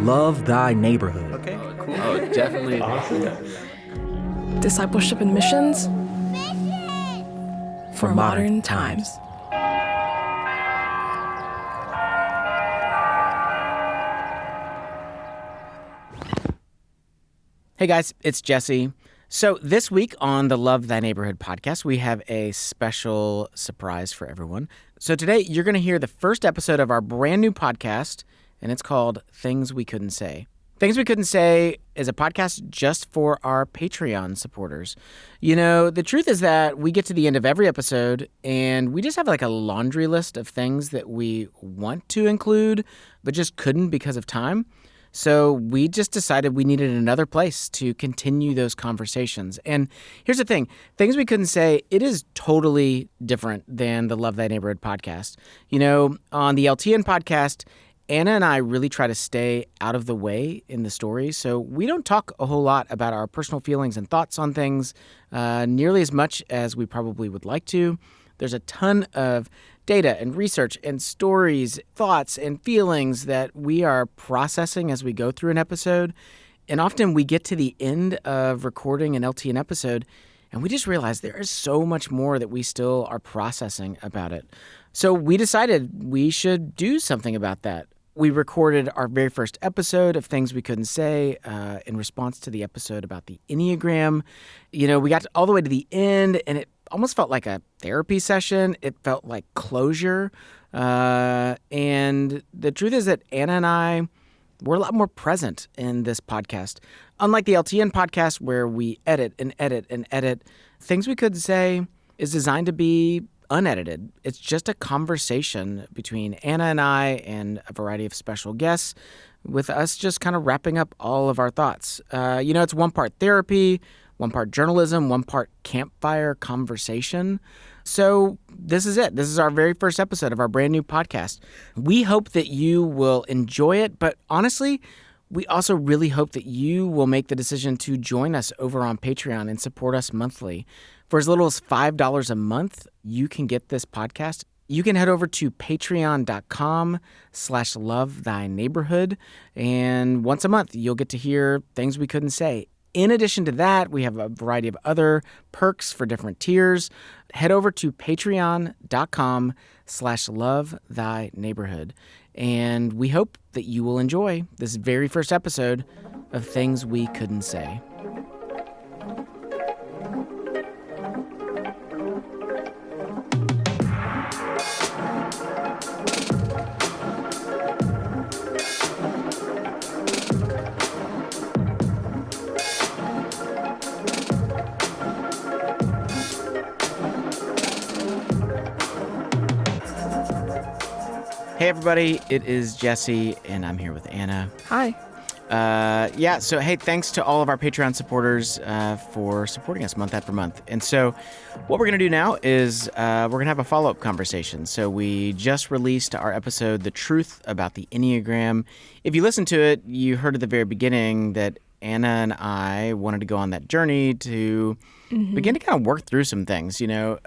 love thy neighborhood. Okay, cool. Oh, definitely. Awesome. Discipleship and missions for modern times. Hey guys, it's Jesse. So this week on the Love Thy Neighborhood podcast, we have a special surprise for everyone. So today you're going to hear the first episode of our brand new podcast, and it's called Things We Couldn't Say. Things We Couldn't Say is a podcast just for our Patreon supporters. You know, the truth is that we get to the end of every episode and we just have like a laundry list of things that we want to include, but just couldn't because of time. So we just decided we needed another place to continue those conversations. And here's the thing, Things We Couldn't Say, it is totally different than the Love Thy Neighborhood podcast. You know, on the LTN podcast, Anna and I really try to stay out of the way in the story. So we don't talk a whole lot about our personal feelings and thoughts on things nearly as much as we probably would like to. There's a ton of data and research and stories, thoughts and feelings that we are processing as we go through an episode. And often we get to the end of recording an LTN episode and we just realize there is so much more that we still are processing about it. So we decided we should do something about that. We recorded our very first episode of Things We Couldn't Say in response to the episode about the Enneagram. You know, we got all the way to the end and it almost felt like a therapy session. It felt like closure. And the truth is that Anna and I were a lot more present in this podcast. Unlike the LTN podcast where we edit and edit and edit, Things We Couldn't Say is designed to be unedited. It's just a conversation between Anna and I and a variety of special guests with us just kind of wrapping up all of our thoughts. You know, it's one part therapy, one part journalism, one part campfire conversation. So this is it. This is our very first episode of our brand new podcast. We hope that you will enjoy it, but honestly, we also really hope that you will make the decision to join us over on Patreon and support us monthly. For as little as $5 a month, you can get this podcast. You can head over to patreon.com/lovethyneighborhood, and once a month, you'll get to hear Things We Couldn't Say. In addition to that, we have a variety of other perks for different tiers. Head over to patreon.com/lovethyneighborhood. And we hope that you will enjoy this very first episode of Things We Couldn't Say. Hey everybody, it is Jesse, and I'm here with Anna. Hi. So hey, thanks to all of our Patreon supporters for supporting us month after month. And so what we're going to do now is we're going to have a follow-up conversation. So we just released our episode, The Truth About the Enneagram. If you listened to it, you heard at the very beginning that Anna and I wanted to go on that journey to begin to kind of work through some things, you know.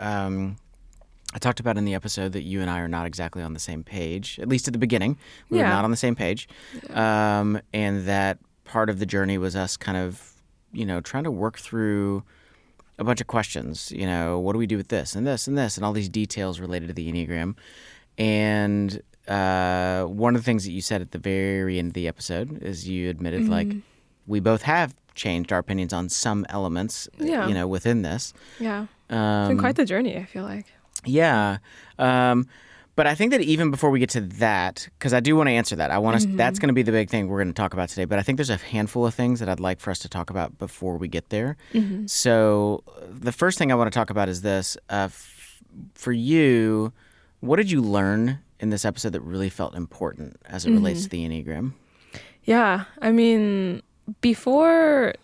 I talked about in the episode that you and I are not exactly on the same page, at least at the beginning. We were not on the same page. Yeah. And that part of the journey was us kind of, you know, trying to work through a bunch of questions. You know, what do we do with this and this and this and all these details related to the Enneagram. And one of the things that you said at the very end of the episode is you admitted, like, we both have changed our opinions on some elements, you know, within this. Yeah. It's been quite the journey, I feel like. Yeah. But I think that even before we get to that, because I do want to answer that, I want us, that's going to be the big thing we're going to talk about today. But I think there's a handful of things that I'd like for us to talk about before we get there. So the first thing I want to talk about is this. For you, what did you learn in this episode that really felt important as it relates to the Enneagram? Yeah. I mean, before,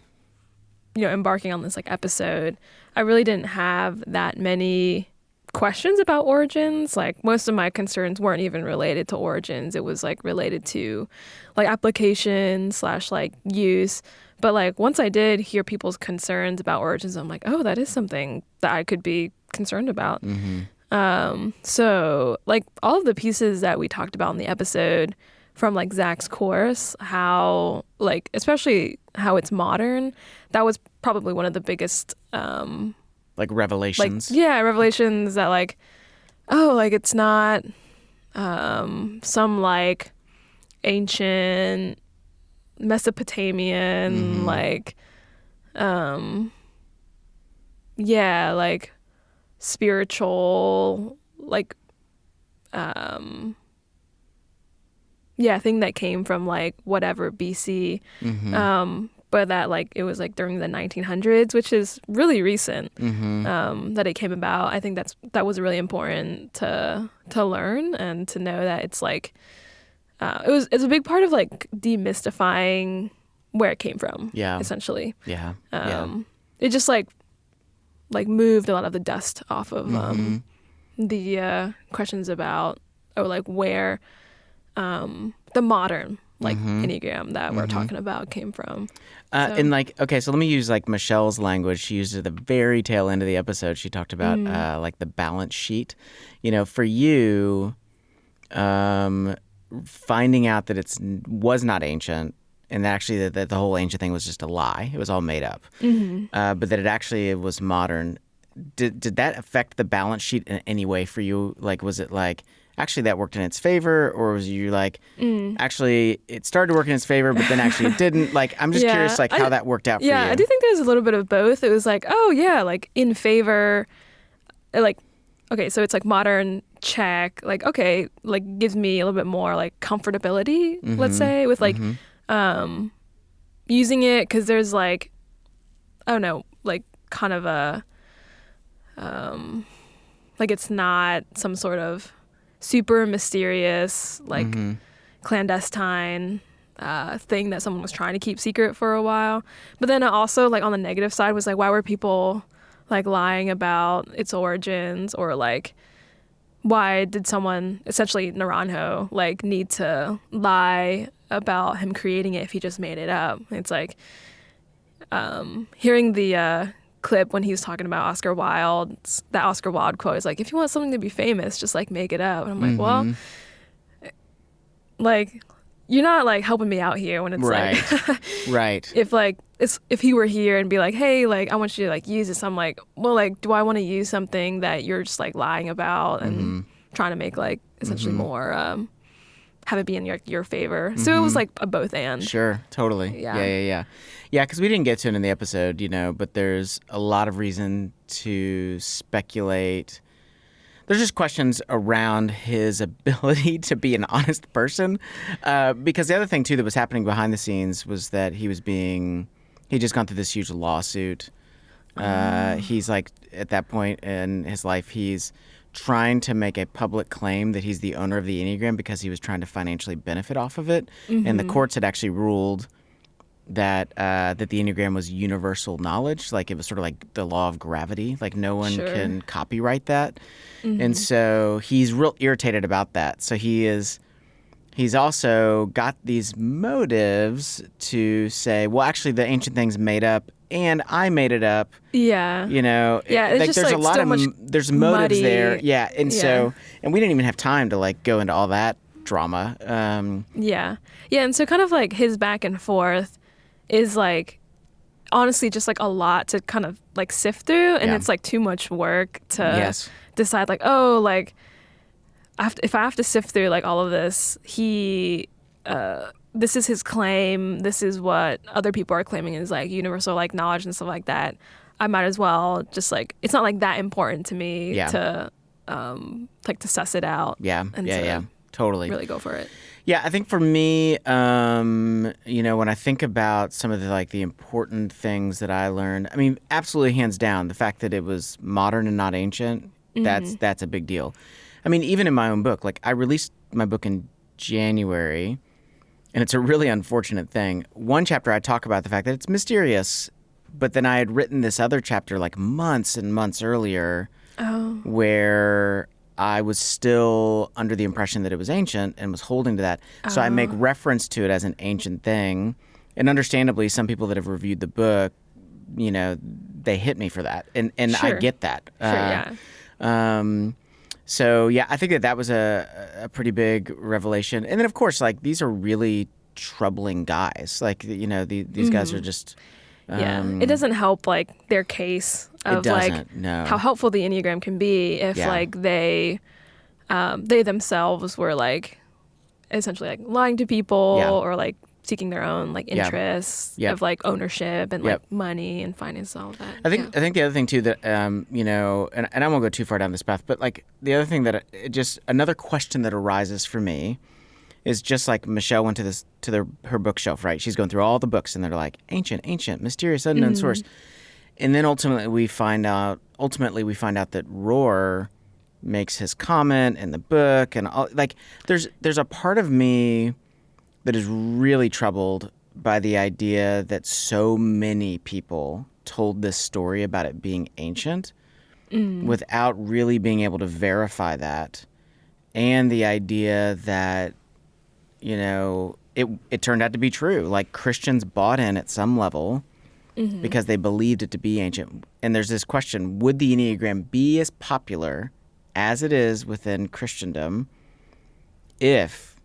you know, embarking on this like episode, I really didn't have that many questions about origins. Like most of my concerns weren't even related to origins. It was like related to like application / like use. But like once I did hear people's concerns about origins, I'm like, oh, that is something that I could be concerned about. So like all of the pieces that we talked about in the episode from like Zach's course, how like especially how it's modern. That was probably one of the biggest Like revelations. revelations that like, oh, like it's not some like ancient Mesopotamian like like spiritual like thing that came from like whatever BC, but that like it was like during the 1900s, which is really recent, that it came about. I think that was really important to learn and to know that it's like it's a big part of like demystifying where it came from. Yeah. Essentially. Yeah. It just like moved a lot of the dust off of the questions about like where the modern like Enneagram that we're talking about came from. And like, okay, so let me use like Michelle's language. She used it at the very tail end of the episode. She talked about like the balance sheet. You know, for you, finding out that was not ancient, and actually that the whole ancient thing was just a lie. It was all made up. But that it was modern. Did that affect the balance sheet in any way for you? Like, was it like, actually that worked in its favor, or was you like, actually it started to work in its favor, but then actually it didn't? Like, I'm just curious, like how that worked out for you. Yeah, I do think there's a little bit of both. It was like, oh yeah, like in favor, like, okay, so it's like modern check, like, okay, like gives me a little bit more like comfortability, let's say, with like using it, because there's like, I don't know, like kind of a, like it's not some sort of super mysterious, like clandestine thing that someone was trying to keep secret for a while. But then also like on the negative side was like, why were people like lying about its origins, or like why did someone, essentially Naranjo, like need to lie about him creating it if he just made it up? It's like hearing the clip when he was talking about Oscar Wilde, that Oscar Wilde quote is like, if you want something to be famous, just like make it up. And I'm like, well, like you're not like helping me out here when it's like right. If he were here and be like, hey, like I want you to like use this, I'm like, well, like do I want to use something that you're just like lying about and trying to make like essentially more have it be in your favor. So it was like a both and. Sure, totally. Yeah, because we didn't get to it in the episode, you know, but there's a lot of reason to speculate. There's just questions around his ability to be an honest person. Because the other thing, too, that was happening behind the scenes was that he'd just gone through this huge lawsuit. He's like, at that point in his life, he's trying to make a public claim that he's the owner of the Enneagram because he was trying to financially benefit off of it. And the courts had actually ruled that the Enneagram was universal knowledge. Like, it was sort of like the law of gravity. Like, no one can copyright that. And so he's real irritated about that. So he's also got these motives to say, well, actually, the ancient thing's made up and I made it up. Yeah. You know, it's like, just there's like a lot of there's motives muddy. there. Yeah. And so, and we didn't even have time to like go into all that drama. Yeah. And so kind of like his back and forth is like, honestly, just like a lot to kind of like sift through. And it's like too much work to decide like, oh, like if I have to sift through like all of this, this is his claim, this is what other people are claiming is like universal like knowledge and stuff like that, I might as well just like, it's not like that important to me to like to suss it out. Totally really go for it. Yeah, I think for me, you know, when I think about some of the like the important things that I learned, I mean, absolutely hands down, the fact that it was modern and not ancient, that's a big deal. I mean, even in my own book, like I released my book in January, and it's a really unfortunate thing. One chapter I talk about the fact that it's mysterious, but then I had written this other chapter like months and months earlier where I was still under the impression that it was ancient and was holding to that. So I make reference to it as an ancient thing. And understandably, some people that have reviewed the book, you know, they hit me for that. And I get that. So yeah, I think that was a pretty big revelation. And then of course, like these are really troubling guys. Like these guys are just It doesn't help like their case of like no. how helpful the Enneagram can be if like they themselves were like essentially like lying to people or like seeking their own like interests of like ownership and like money and finance, all of that. I think the other thing too that and I won't go too far down this path, but like the other thing that another question that arises for me is just like Michelle went to her bookshelf, right? She's going through all the books and they're like ancient, mysterious, unknown source. And then ultimately we find out that Rohr makes his comment in the book, and all, like there's a part of me that is really troubled by the idea that so many people told this story about it being ancient without really being able to verify that, and the idea that it turned out to be true. Like Christians bought in at some level because they believed it to be ancient. And there's this question, would the Enneagram be as popular as it is within Christendom if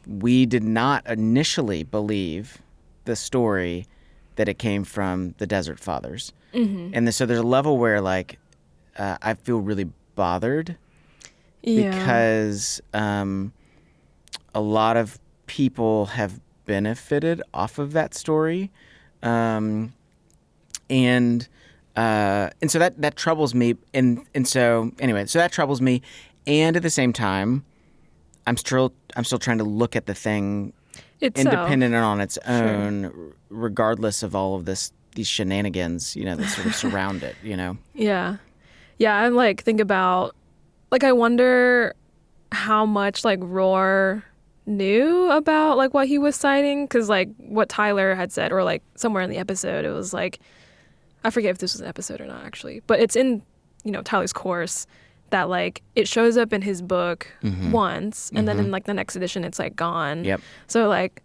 we did not initially believe the story that it came from the Desert Fathers? And so there's a level where like I feel really bothered because a lot of people have benefited off of that story, and so that troubles me, and so anyway, so that troubles me, and at the same time, I'm still trying to look at the thing independent and on its own, regardless of all of these shenanigans, that sort of surround it, Yeah. I like think about, like, I wonder how much like Rohr knew about like what he was citing, because like what Tyler had said, or like somewhere in the episode, it was like, I forget if this was an episode or not actually, but it's in Tyler's course that like it shows up in his book once, and then in like the next edition it's like gone. So like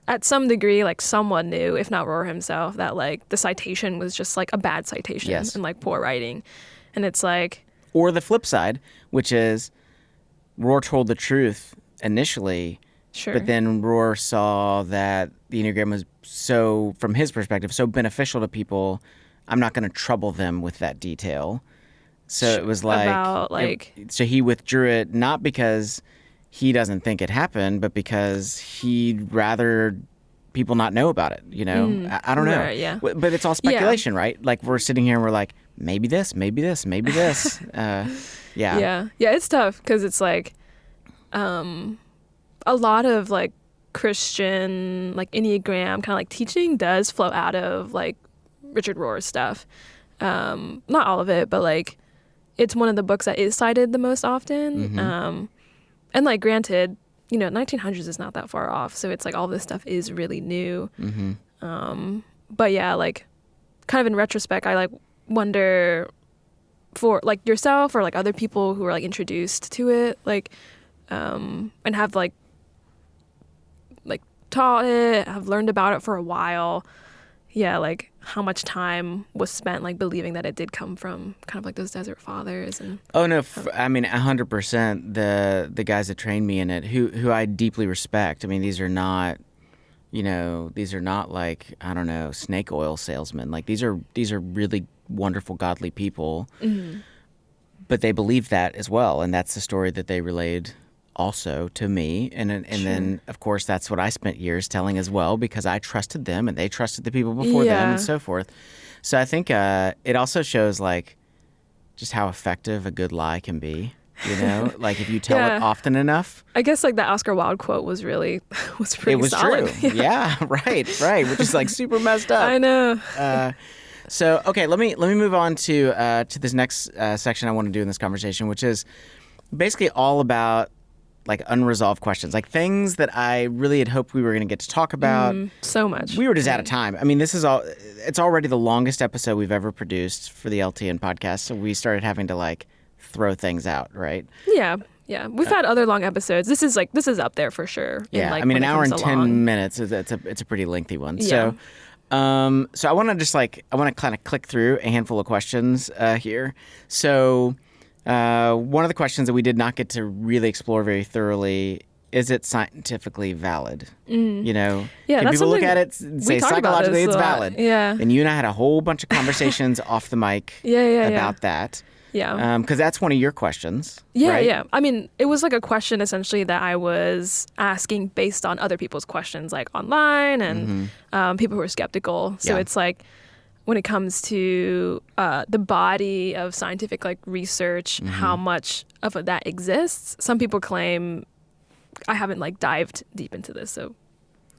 at some degree, like someone knew, if not Rohr himself, that like the citation was just like a bad citation and like poor writing. And it's like, or the flip side, which is Rohr told the truth initially, but then Rohr saw that the Enneagram was so, from his perspective, so beneficial to people, I'm not going to trouble them with that detail. So it was like, so he withdrew it, not because he doesn't think it happened, but because he'd rather people not know about it, I don't know. Right, But it's all speculation, right? Like we're sitting here and we're like, maybe this, maybe this, maybe this. Yeah, it's tough because it's like a lot of like Christian like Enneagram kind of like teaching does flow out of like Richard Rohr's stuff. Not all of it, but like it's one of the books that is cited the most often. And like granted, 1900s is not that far off, so it's like all this stuff is really new. But yeah, like kind of in retrospect, I like wonder for like yourself or like other people who are like introduced to it, like and have like taught it, have learned about it for a while. Yeah, like how much time was spent like believing that it did come from kind of like those Desert Fathers. And oh no, I mean 100%. The guys that trained me in it, who I deeply respect. I mean, these are not like, I don't know, snake oil salesmen. Like these are really wonderful, godly people. But they believed that as well, and that's the story that they relayed also to me, and then of course that's what I spent years telling as well, because I trusted them and they trusted the people before them and so forth. So I think it also shows like just how effective a good lie can be, like if you tell it often enough. I guess like the Oscar Wilde quote was pretty solid. True. Yeah, right, which is like super messed up. I know. So okay, let me move on to this next section I want to do in this conversation, which is basically all about like unresolved questions, like things that I really had hoped we were going to get to talk about. So much. We were just out of time. I mean, it's already the longest episode we've ever produced for the LTN podcast, so we started having to like throw things out, right? Yeah. We've had other long episodes. This is up there for sure. Yeah, like, I mean, an hour and 10 minutes, it's a pretty lengthy one. Yeah. So I want to kind of click through a handful of questions here. So One of the questions that we did not get to really explore very thoroughly, is it scientifically valid? You know, Yeah, can that's people look something at it and say talked about psychologically this it's a lot. valid? Yeah. And you and I had a whole bunch of conversations off the mic Yeah. about that. Yeah. Because that's one of your questions. Yeah, right? yeah. I mean, it was like a question essentially that I was asking based on other people's questions, like online and people who are skeptical. So Yeah. it's like when it comes to the body of scientific like research, how much of that exists. Some people claim, I haven't like dived deep into this, so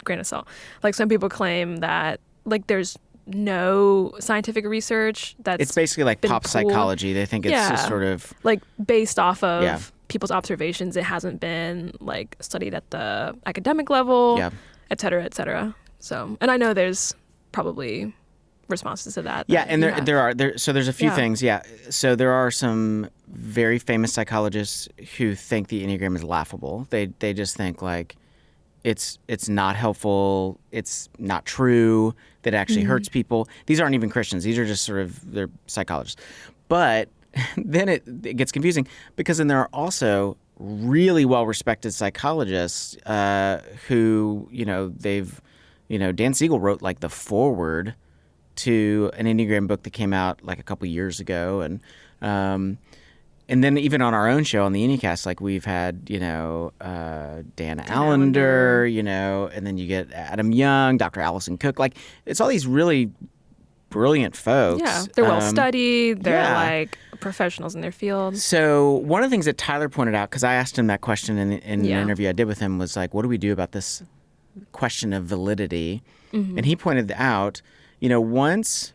grain of salt. Like some people claim that like there's no scientific research that's It's basically like been pop pooled. psychology. They think it's just Yeah. sort of like based off of Yeah. people's observations. It hasn't been like studied at the academic level, Yeah. et cetera, et cetera. So, and I know there's probably responses to that. Yeah, that and you there have. are so there's a few Yeah. things. Yeah, so there are some very famous psychologists who think the Enneagram is laughable. They just think like it's not helpful. It's not true. That it actually hurts people. These aren't even Christians. These are just sort of they're psychologists. But then it gets confusing because then there are also really well respected psychologists who Dan Siegel wrote like the foreword to an Enneagram book that came out like a couple years ago, and then even on our own show on the Enneacast, like we've had Dan Allender, and then you get Adam Young, Dr. Allison Cook, like it's all these really brilliant folks. Yeah, they're well studied. They're yeah. like professionals in their field. So one of the things that Tyler pointed out, because I asked him that question in an Yeah. interview I did with him, was like, what do we do about this question of validity? And he pointed out, once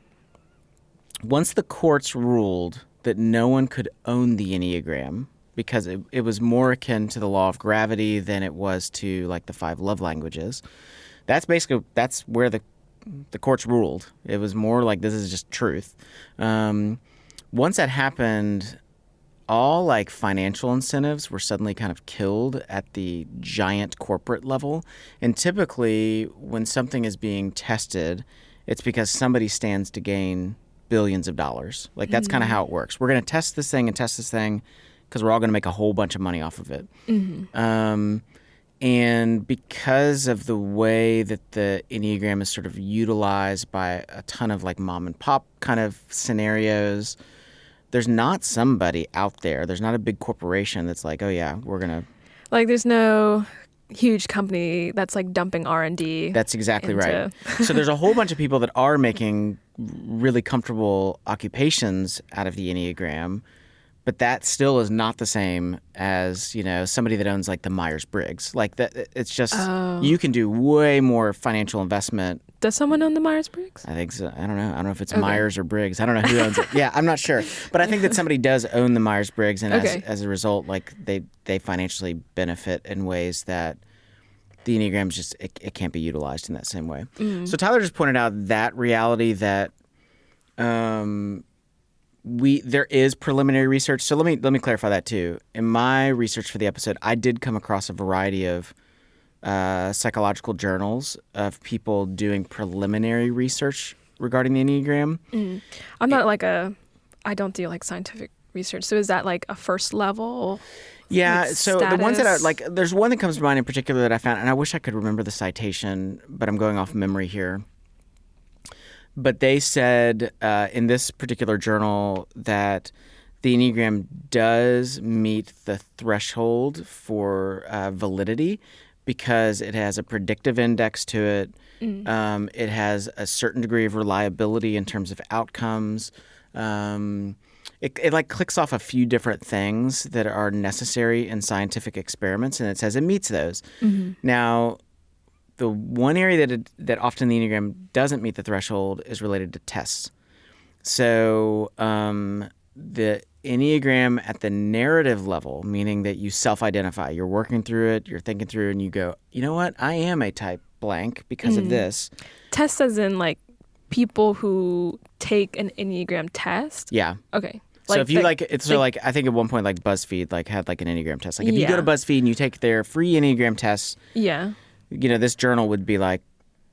the courts ruled that no one could own the Enneagram because it was more akin to the law of gravity than it was to like the 5 love languages. That's where the courts ruled. It was more like this is just truth. Once that happened, all like financial incentives were suddenly kind of killed at the giant corporate level. And typically when something is being tested, it's because somebody stands to gain billions of dollars. Like that's kind of how it works. We're going to test this thing because we're all going to make a whole bunch of money off of it. And because of the way that the Enneagram is sort of utilized by a ton of like mom and pop kind of scenarios, there's not somebody out there. There's not a big corporation that's like, oh yeah, we're going to. Like there's no huge company that's like dumping R&D. That's exactly into- right. So there's a whole bunch of people that are making really comfortable occupations out of the Enneagram, but that still is not the same as, somebody that owns like the Myers-Briggs. Like that, it's just, you can do way more financial investment. Does someone own the Myers-Briggs? I think so. I don't know. I don't know if it's Myers or Briggs. I don't know who owns it. Yeah, I'm not sure. But I think that somebody does own the Myers-Briggs, and as a result, like they financially benefit in ways that the Enneagram's just it can't be utilized in that same way. So Tyler just pointed out that reality that there is preliminary research. So let me clarify that too. In my research for the episode, I did come across a variety of psychological journals of people doing preliminary research regarding the Enneagram. I'm not I don't do like scientific research. So is that like a first level? Yeah, like, so the ones that status? there's one that comes to mind in particular that I found, and I wish I could remember the citation, but I'm going off memory here. But they said in this particular journal that the Enneagram does meet the threshold for validity because it has a predictive index to it. It has a certain degree of reliability in terms of outcomes. It like clicks off a few different things that are necessary in scientific experiments, and it says it meets those. Now, the one area that often the Enneagram doesn't meet the threshold is related to tests. So the Enneagram at the narrative level, meaning that you self-identify, you're working through it, you're thinking through it, and you go, you know what, I am a type blank because of this. Tests as in like people who take an Enneagram test? Yeah. Okay. So if you I think at one point like BuzzFeed had like an Enneagram test. Like if you go to BuzzFeed and you take their free Enneagram tests, this journal would be like,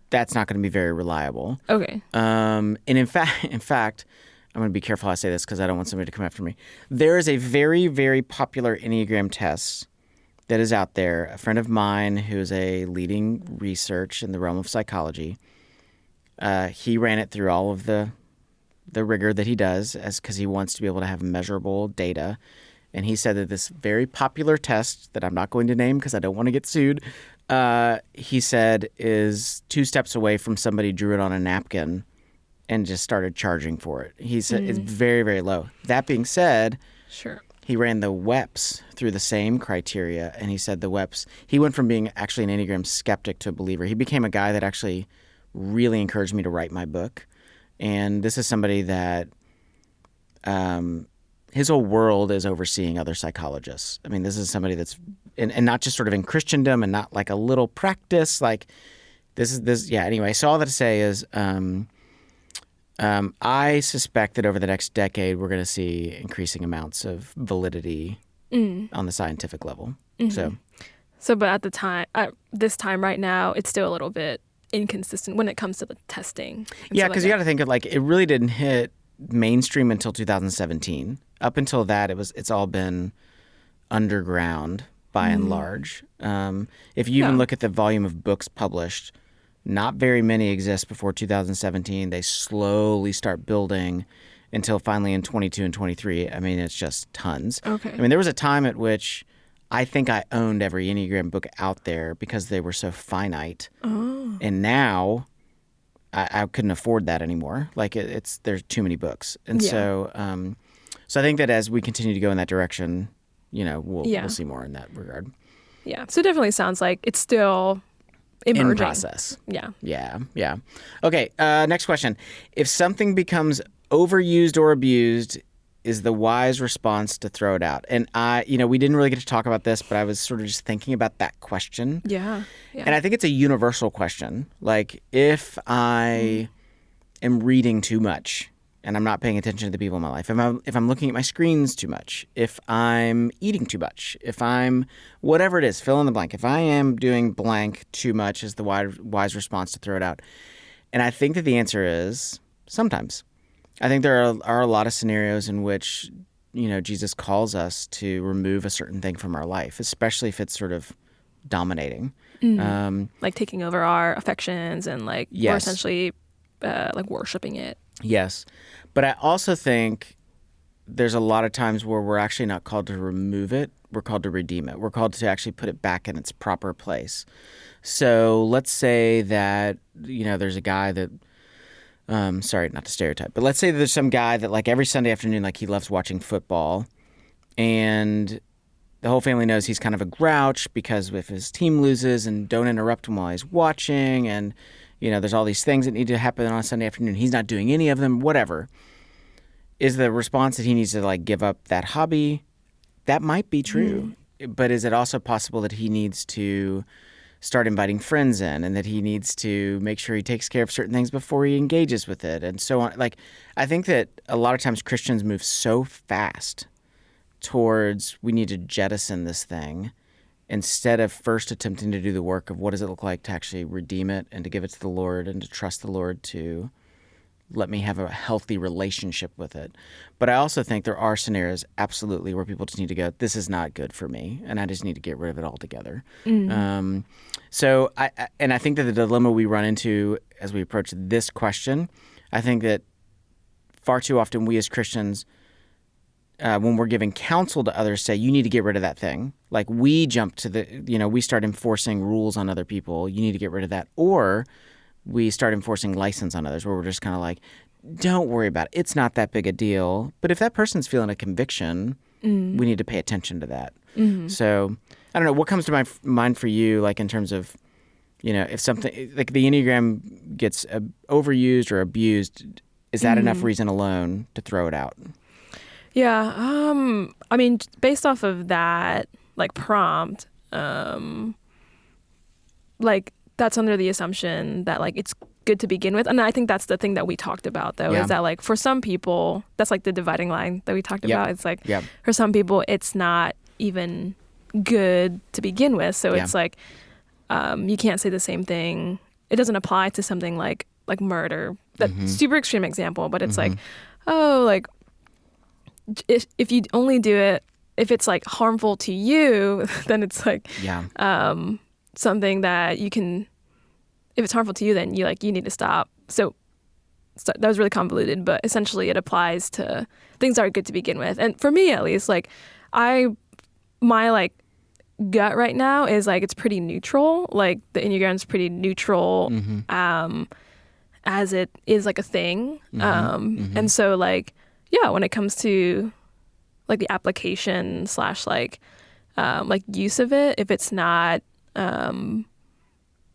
that's not going to be very reliable. Okay. And in fact, I'm going to be careful how I say this because I don't want somebody to come after me. There is a very, very popular Enneagram test that is out there. A friend of mine who's a leading research in the realm of psychology, he ran it through all of the rigor that he does because he wants to be able to have measurable data. And he said that this very popular test that I'm not going to name because I don't want to get sued, he said is 2 steps away from somebody drew it on a napkin and just started charging for it. He said it's very, very low. That being said, Sure. he ran the WEPs through the same criteria, and he said the WEPs, he went from being actually an Enneagram skeptic to a believer. He became a guy that actually really encouraged me to write my book. And this is somebody that his whole world is overseeing other psychologists. I mean, this is somebody that's, and not just sort of in Christendom and not like a little practice. Like anyway, so all that to say is I suspect that over the next decade, we're going to see increasing amounts of validity on the scientific level. Mm-hmm. But at this time right now, it's still a little bit inconsistent when it comes to the testing. Yeah, because you got to think of like it really didn't hit mainstream until 2017. Up until that, it's all been underground by and large. If you even look at the volume of books published, not very many exist before 2017. They slowly start building until finally in 22 and 23. I mean, it's just tons. Okay. I mean, there was a time at which I think I owned every Enneagram book out there because they were so finite. Oh. And now I couldn't afford that anymore. Like there's too many books. And so I think that as we continue to go in that direction, we'll see more in that regard. Yeah. So it definitely sounds like it's still emerging. In process. Yeah. Yeah. Okay. Next question. If something becomes overused or abused, is the wise response to throw it out? And we didn't really get to talk about this, but I was sort of just thinking about that question. Yeah. And I think it's a universal question. Like, if I am reading too much and I'm not paying attention to the people in my life, if I'm looking at my screens too much, if I'm eating too much, if I'm whatever it is, fill in the blank. If I am doing blank too much, is the wise response to throw it out? And I think that the answer is sometimes. I think there are a lot of scenarios in which, Jesus calls us to remove a certain thing from our life, especially if it's sort of dominating. Like taking over our affections and we're essentially like worshiping it. Yes. But I also think there's a lot of times where we're actually not called to remove it. We're called to redeem it. We're called to actually put it back in its proper place. So let's say that, there's a guy that, sorry, not to stereotype, but let's say there's some guy that like every Sunday afternoon, like he loves watching football, and the whole family knows he's kind of a grouch because if his team loses, and don't interrupt him while he's watching, and there's all these things that need to happen on a Sunday afternoon. He's not doing any of them, whatever. Is the response that he needs to like give up that hobby? That might be true. But is it also possible that he needs to start inviting friends in, and that he needs to make sure he takes care of certain things before he engages with it, and so on? Like, I think that a lot of times Christians move so fast towards we need to jettison this thing instead of first attempting to do the work of what does it look like to actually redeem it and to give it to the Lord and to trust the Lord to let me have a healthy relationship with it. But I also think there are scenarios absolutely where people just need to go, this is not good for me, and I just need to get rid of it altogether. So I think that the dilemma we run into as we approach this question, I think that far too often we as Christians, when we're giving counsel to others, say, you need to get rid of that thing. Like we jump to we start enforcing rules on other people. You need to get rid of that. Or we start enforcing license on others where we're just kind of like, don't worry about it. It's not that big a deal. But if that person's feeling a conviction, we need to pay attention to that. So I don't know. What comes to my mind for you, like in terms of, if something like the Enneagram gets overused or abused, is that enough reason alone to throw it out? Yeah. I mean, based off of that, like prompt, like that's under the assumption that like it's good to begin with. And I think that's the thing that we talked about though, is that like for some people, that's like the dividing line that we talked about. It's like for some people, it's not even good to begin with. So it's like, you can't say the same thing. It doesn't apply to something like murder. That's super extreme example, but it's like, oh, like if you only do it if it's like harmful to you, then it's like something that you can. If it's harmful to you, then you need to stop. So that was really convoluted, but essentially it applies to things that are good to begin with. And for me, at least, like my like gut right now is like it's pretty neutral. Like the Enneagram's pretty neutral, as it is like a thing. And so like when it comes to like the application / like use of it, if it's not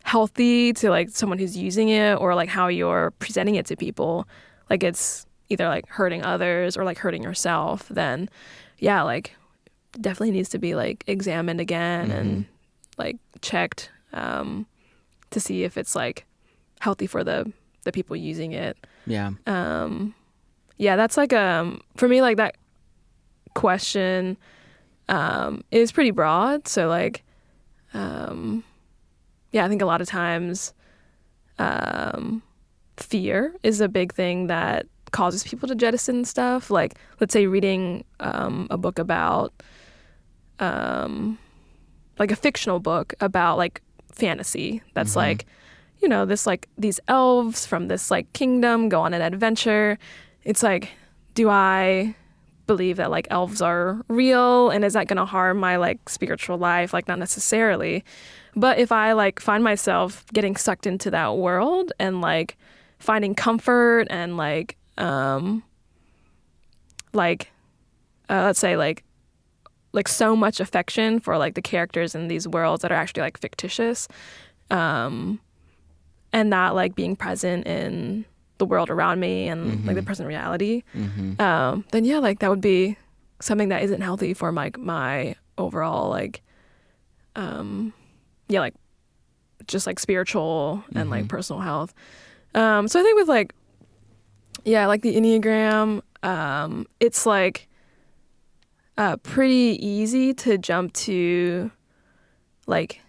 healthy to like someone who's using it, or like how you're presenting it to people, like it's either like hurting others or like hurting yourself, then like definitely needs to be like examined again and like checked to see if it's like healthy for the people using it. That's like for me, like that question is pretty broad. So like I think a lot of times fear is a big thing that causes people to jettison stuff. Like, let's say reading a book about, like a fictional book about like fantasy that's like, this like these elves from this like kingdom go on an adventure. It's like, do I believe that like elves are real, and is that going to harm my like spiritual life? Like, not necessarily. But if I like find myself getting sucked into that world and like finding comfort and like let's say like so much affection for like the characters in these worlds that are actually like fictitious, and not like being present in the world around me and like the present reality, then like that would be something that isn't healthy for my overall like like just like spiritual and like personal health. So I think with like like the Enneagram, it's like pretty easy to jump to like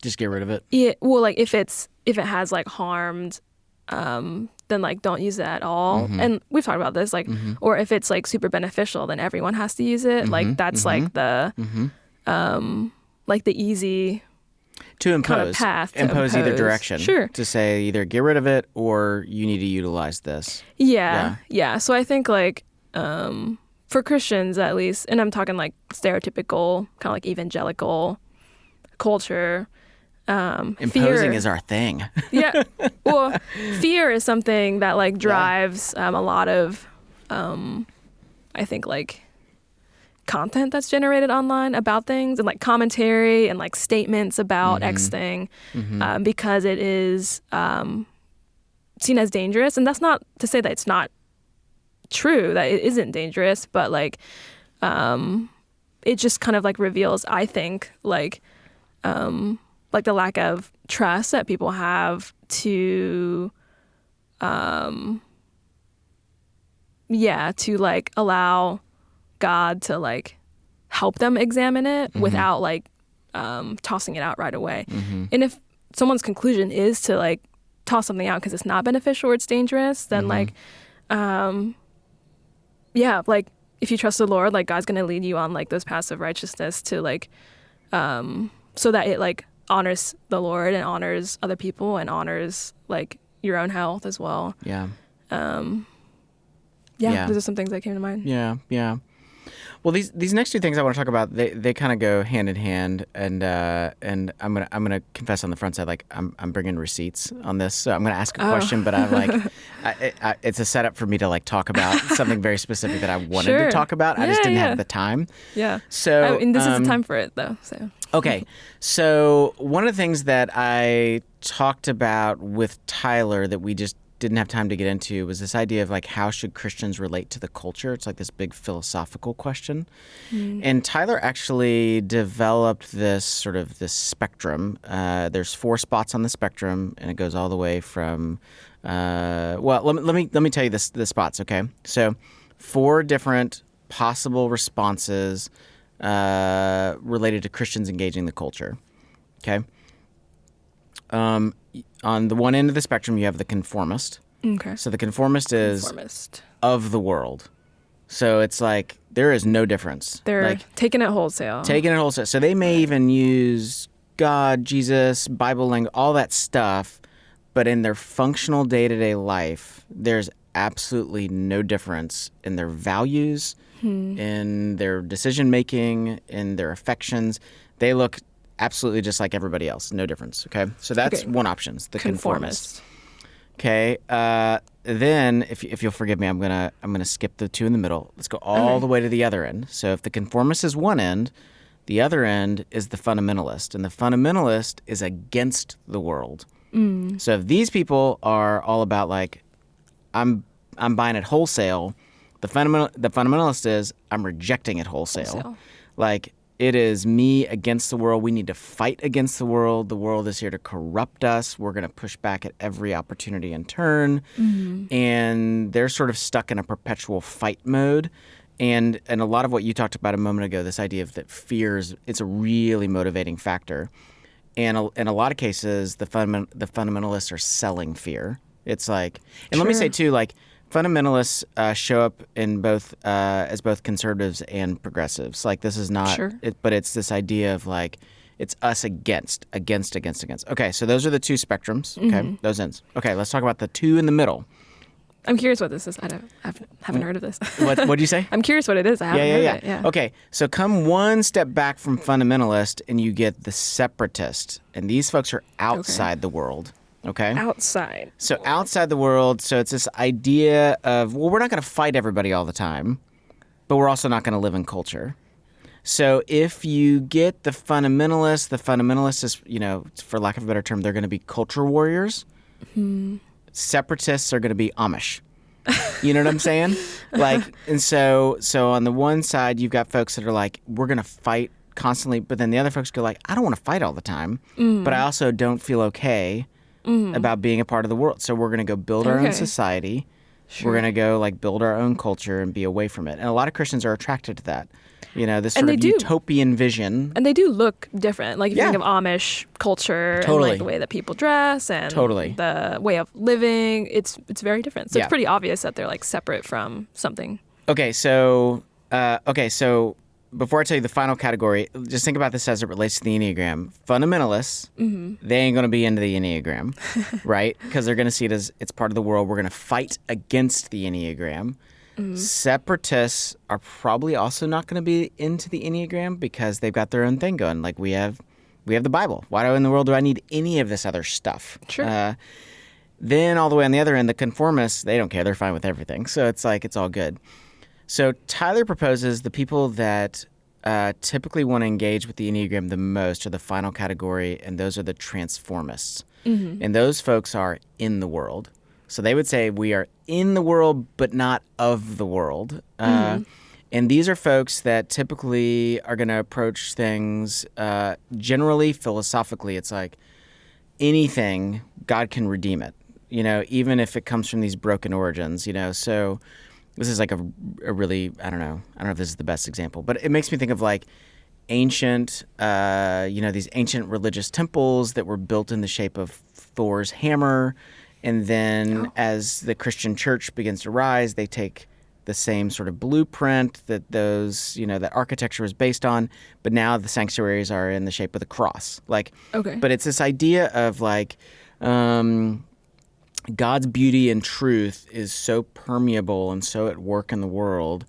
just get rid of it. Yeah, well, like if it has like harmed, then like don't use it at all. And we've talked about this, like, or if it's like super beneficial, then everyone has to use it. Like that's like the easy to impose kind of path to impose either direction. Sure. To say either get rid of it or you need to utilize this. Yeah. So I think like for Christians at least, and I'm talking like stereotypical kind of like evangelical culture, imposing fear is our thing. Well, fear is something that like drives a lot of I think like content that's generated online about things, and like commentary and like statements about X thing, because it is seen as dangerous. And that's not to say that it's not true, that it isn't dangerous, but like it just kind of like reveals, I think, like the lack of trust that people have to to like allow God to like help them examine it without like tossing it out right away. And if someone's conclusion is to like toss something out because it's not beneficial or it's dangerous, then like like if you trust the Lord, like God's gonna lead you on like those paths of righteousness to like so that it like honors the Lord and honors other people and honors like your own health as well. Those are some things that came to mind. Well, these next two things I want to talk about, they kind of go hand in hand, and I'm gonna confess on the front side, like I'm bringing receipts on this, so I'm gonna ask a question, but I'm like, it's a setup for me to like talk about something very specific that I wanted to talk about. I just didn't have the time. So and this is the time for it though. So okay, so one of the things that I talked about with Tyler that we just didn't have time to get into was this idea of like, how should Christians relate to the culture? It's like this big philosophical question. And Tyler actually developed this spectrum. There's 4 spots on the spectrum, and it goes all the way from let me tell you the spots, okay? So 4 different possible responses related to Christians engaging the culture. Okay. On the one end of the spectrum, you have the conformist. Okay. So the conformist is of the world. So it's like there is no difference. They're like taking it wholesale. taking it wholesale. So they may even use God, Jesus, Bible language, all that stuff, but in their functional day-to-day life, there's absolutely no difference in their values, in their decision-making, in their affections. They look absolutely just like everybody else. No difference, okay? So that's one option, the conformist. Okay. Then, if you'll forgive me, I'm gonna skip the two in the middle. Let's go all the way to the other end. So if the conformist is one end, the other end is the fundamentalist, and the fundamentalist is against the world. So if these people are all about like, I'm buying it wholesale, the fundamentalist is I'm rejecting it wholesale. Like it is me against the world. We need to fight against the world. The world is here to corrupt us. We're going to push back at every opportunity in turn. And they're sort of stuck in a perpetual fight mode. And a lot of what you talked about a moment ago, this idea of that fear it's a really motivating factor. And in a lot of cases, the fundamentalists are selling fear. It's like, and let me say too, like fundamentalists show up in both as both conservatives and progressives. Like this is not, but it's this idea of like it's us against. Okay, so those are the two spectrums. Okay, those ends. Okay, let's talk about the two in the middle. I'm curious what this is. I haven't heard of this. What'd you say? I'm curious what it is. I haven't heard of it. Yeah. Okay, so come one step back from fundamentalist and you get the separatist. And these folks are outside the world. Okay? Outside. So outside the world, so it's this idea of, well, we're not going to fight everybody all the time, but we're also not going to live in culture. So if you get the fundamentalist is, for lack of a better term, they're going to be culture warriors. Separatists are going to be Amish. You know what I'm saying? Like, and so on the one side, you've got folks that are like, we're going to fight constantly, but then the other folks go like, I don't want to fight all the time, but I also don't feel okay about being a part of the world. So we're going to go build our own society. We're going to go like build our own culture and be away from it. And a lot of Christians are attracted to that. This sort of utopian vision. And they do look different. Like if you think of Amish culture and like the way that people dress and the way of living, it's very different. So it's pretty obvious that they're like separate from something. Okay, so before I tell you the final category, just think about this as it relates to the Enneagram. Fundamentalists, they ain't going to be into the Enneagram, right? Because they're going to see it as it's part of the world. We're going to fight against the Enneagram. Separatists are probably also not going to be into the Enneagram because they've got their own thing going. Like we have the Bible. Why in the world do I need any of this other stuff? Sure. Then all the way on the other end, the conformists, they don't care. They're fine with everything. So it's like it's all good. So Tyler proposes the people that typically want to engage with the Enneagram the most are the final category, and those are the transformists. And those folks are in the world. So they would say we are in the world, but not of the world. And these are folks that typically are going to approach things generally philosophically. It's like anything, God can redeem it, even if it comes from these broken origins, So this is like a really, I don't know if this is the best example, but it makes me think of like ancient, these ancient religious temples that were built in the shape of Thor's hammer. And then as the Christian church begins to rise, they take the same sort of blueprint that that architecture was based on, but now the sanctuaries are in the shape of the cross. But it's this idea of like God's beauty and truth is so permeable and so at work in the world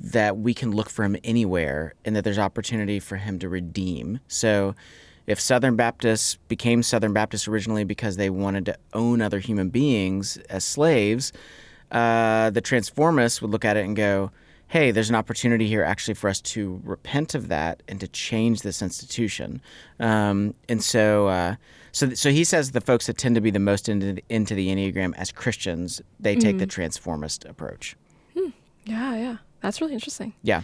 that we can look for him anywhere and that there's opportunity for him to redeem. So if Southern Baptists became Southern Baptists originally because they wanted to own other human beings as slaves, the transformists would look at it and go, hey, there's an opportunity here actually for us to repent of that and to change this institution. So he says the folks that tend to be the most into the Enneagram as Christians, they take the transformist approach. Yeah. That's really interesting. Yeah.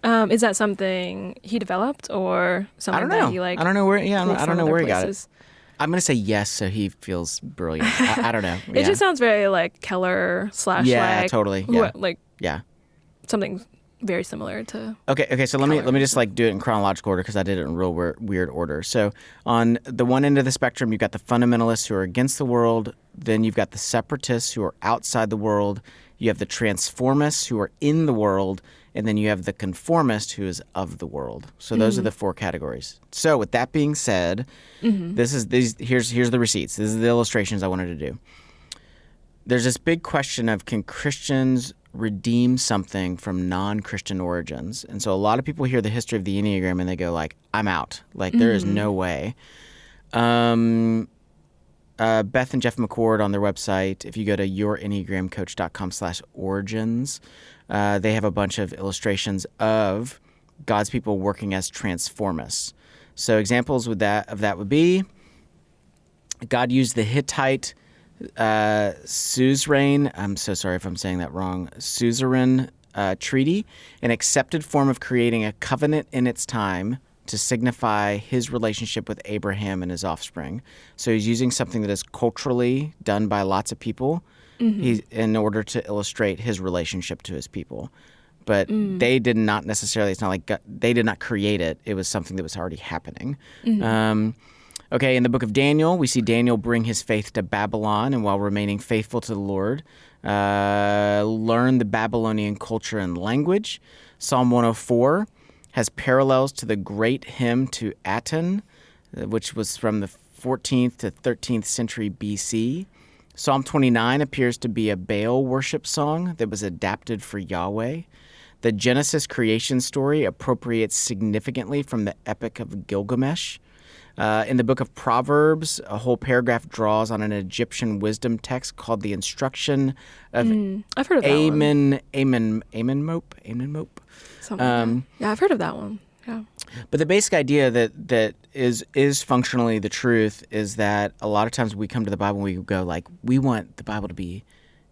Is that something he developed or something that he like? I don't know where. Yeah, I don't know where he got it. I'm gonna say yes, so he feels brilliant. I don't know. It just sounds very like Keller / like, totally. Yeah, something very similar to. Okay. So let me just like do it in chronological order because I did it in real weird order. So on the one end of the spectrum, you've got the fundamentalists who are against the world. Then you've got the separatists who are outside the world. you have the transformists who are in the world, and then you have the conformist who is of the world. So those are the 4 categories. So with that being said, here's the receipts. This is the illustrations I wanted to do. There's this big question of, can Christians redeem something from non-Christian origins? And so a lot of people hear the history of the Enneagram and they go like, I'm out. Like, there is no way. Beth and Jeff McCord on their website, if you go to yourenneagramcoach.com/origins, they have a bunch of illustrations of God's people working as transformists. So examples of that would be, God used the Hittite suzerain, I'm so sorry if I'm saying that wrong, suzerain treaty, an accepted form of creating a covenant in its time to signify his relationship with Abraham and his offspring. So he's using something that is culturally done by lots of people in order to illustrate his relationship to his people. But they did not necessarily, it's not like they did not create it. It was something that was already happening. Okay, in the book of Daniel, we see Daniel bring his faith to Babylon, and while remaining faithful to the Lord, learn the Babylonian culture and language. Psalm 104 has parallels to the great hymn to Aten, which was from the 14th to 13th century BC. Psalm 29 appears to be a Baal worship song that was adapted for Yahweh. The Genesis creation story appropriates significantly from the Epic of Gilgamesh. In the book of Proverbs, a whole paragraph draws on an Egyptian wisdom text called the Instruction of I've heard of that one. Amenmope. Something like that. Yeah, I've heard of that one. Yeah. But the basic idea that is functionally the truth is that a lot of times we come to the Bible and we go like, we want the Bible to be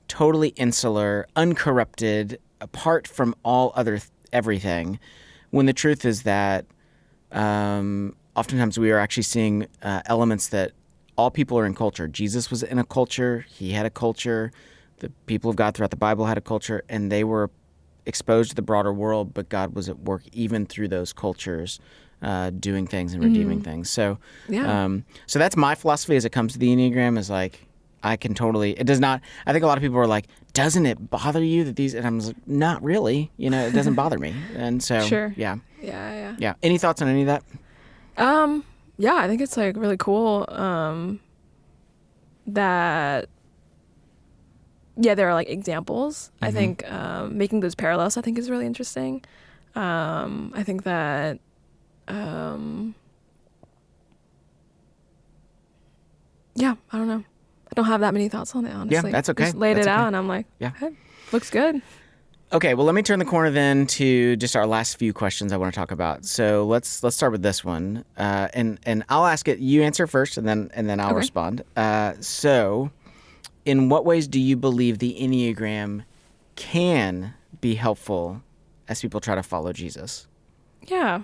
totally insular, uncorrupted, apart from all other everything, when the truth is that oftentimes we are actually seeing elements that all people are in culture. Jesus was in a culture. He had a culture. The people of God throughout the Bible had a culture, and they were exposed to the broader world, but God was at work even through those cultures, doing things and redeeming things. So, so that's my philosophy as it comes to the Enneagram, is like, I can totally, it does not, I think a lot of people are like, doesn't it bother you that these, and I'm like, not really, it doesn't bother me. And so, Sure. Yeah. Any thoughts on any of that? Yeah, I think it's like really cool that there are like examples. I think making those parallels I think is really interesting. I think that I don't know. I don't have that many thoughts on it, honestly. Yeah, that's okay. Just laid That's it out okay. and I'm like, Yeah. hey, looks good. Okay, well, let me turn the corner then to just our last few questions I want to talk about. So let's start with this one, and I'll ask it. You answer first, and then I'll respond. So, in what ways do you believe the Enneagram can be helpful as people try to follow Jesus? Yeah,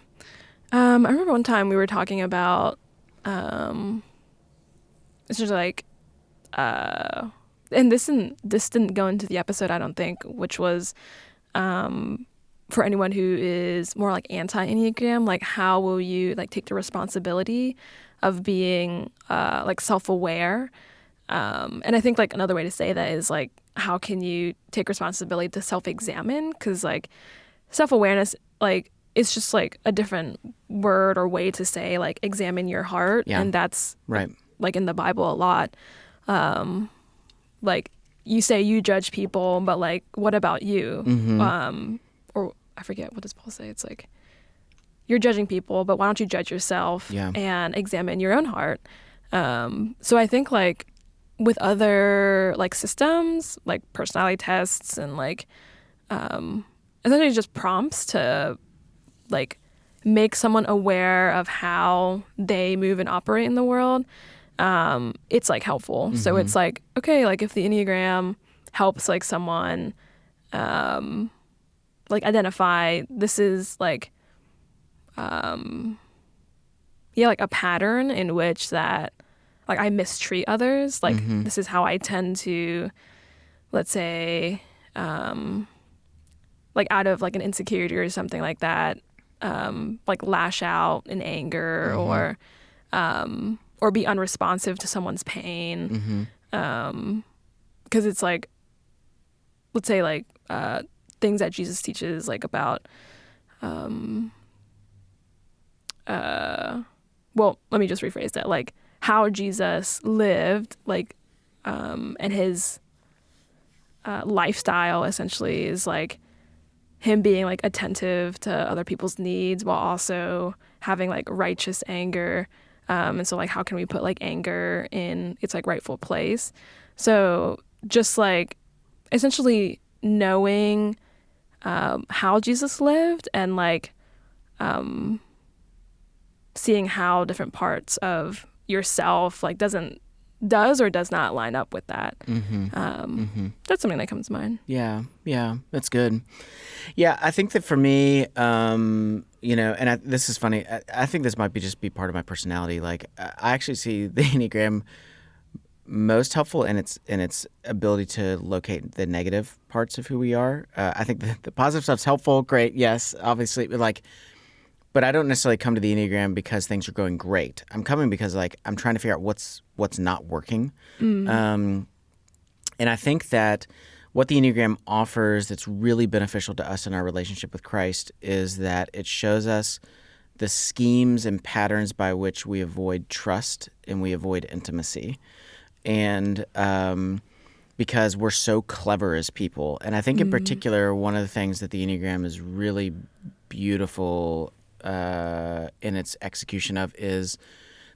I remember one time we were talking about it's just like, and this didn't go into the episode, I don't think, which was for anyone who is more like anti-Enneagram, like how will you like take the responsibility of being like self-aware? And I think like another way to say that is like, how can you take responsibility to self-examine? Because like self-awareness, like it's just like a different word or way to say like examine your heart, and that's right. Like in the Bible a lot. Like you say you judge people, but like what about you? Or I forget, what does Paul say? It's like you're judging people, but why don't you judge yourself and examine your own heart? So I think like with other like systems, like personality tests and like essentially just prompts to like make someone aware of how they move and operate in the world, it's like helpful. So it's like, okay, like if the Enneagram helps like someone like identify this is like like a pattern in which that like I mistreat others, like this is how I tend to, let's say like out of like an insecurity or something like that, like lash out in anger or be unresponsive to someone's pain. Because it's like let's say like things that Jesus teaches like about well, let me just rephrase that, like how Jesus lived, like and his lifestyle essentially is like him being like attentive to other people's needs while also having like righteous anger. And so like how can we put like anger in its like rightful place? So just like essentially knowing how Jesus lived and like seeing how different parts of yourself like does or does not line up with that. That's something that comes to mind. Yeah, that's good. Yeah, I think that for me, and this is funny. I think this might be part of my personality. Like, I actually see the Enneagram most helpful in its ability to locate the negative parts of who we are. I think the positive stuff's helpful, great, yes, obviously, but I don't necessarily come to the Enneagram because things are going great. I'm coming because like I'm trying to figure out what's not working. And I think that what the Enneagram offers that's really beneficial to us in our relationship with Christ is that it shows us the schemes and patterns by which we avoid trust and we avoid intimacy. And because we're so clever as people. And I think in particular, one of the things that the Enneagram is really beautiful in its execution of is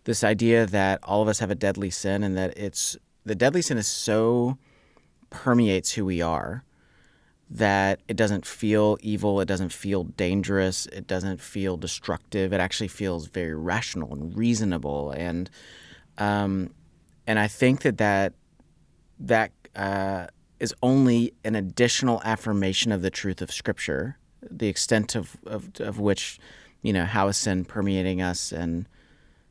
this idea that all of us have a deadly sin, and that the deadly sin is so permeates who we are that it doesn't feel evil, it doesn't feel dangerous, it doesn't feel destructive. It actually feels very rational and reasonable, and I think that is only an additional affirmation of the truth of Scripture, the extent of which, how is sin permeating us and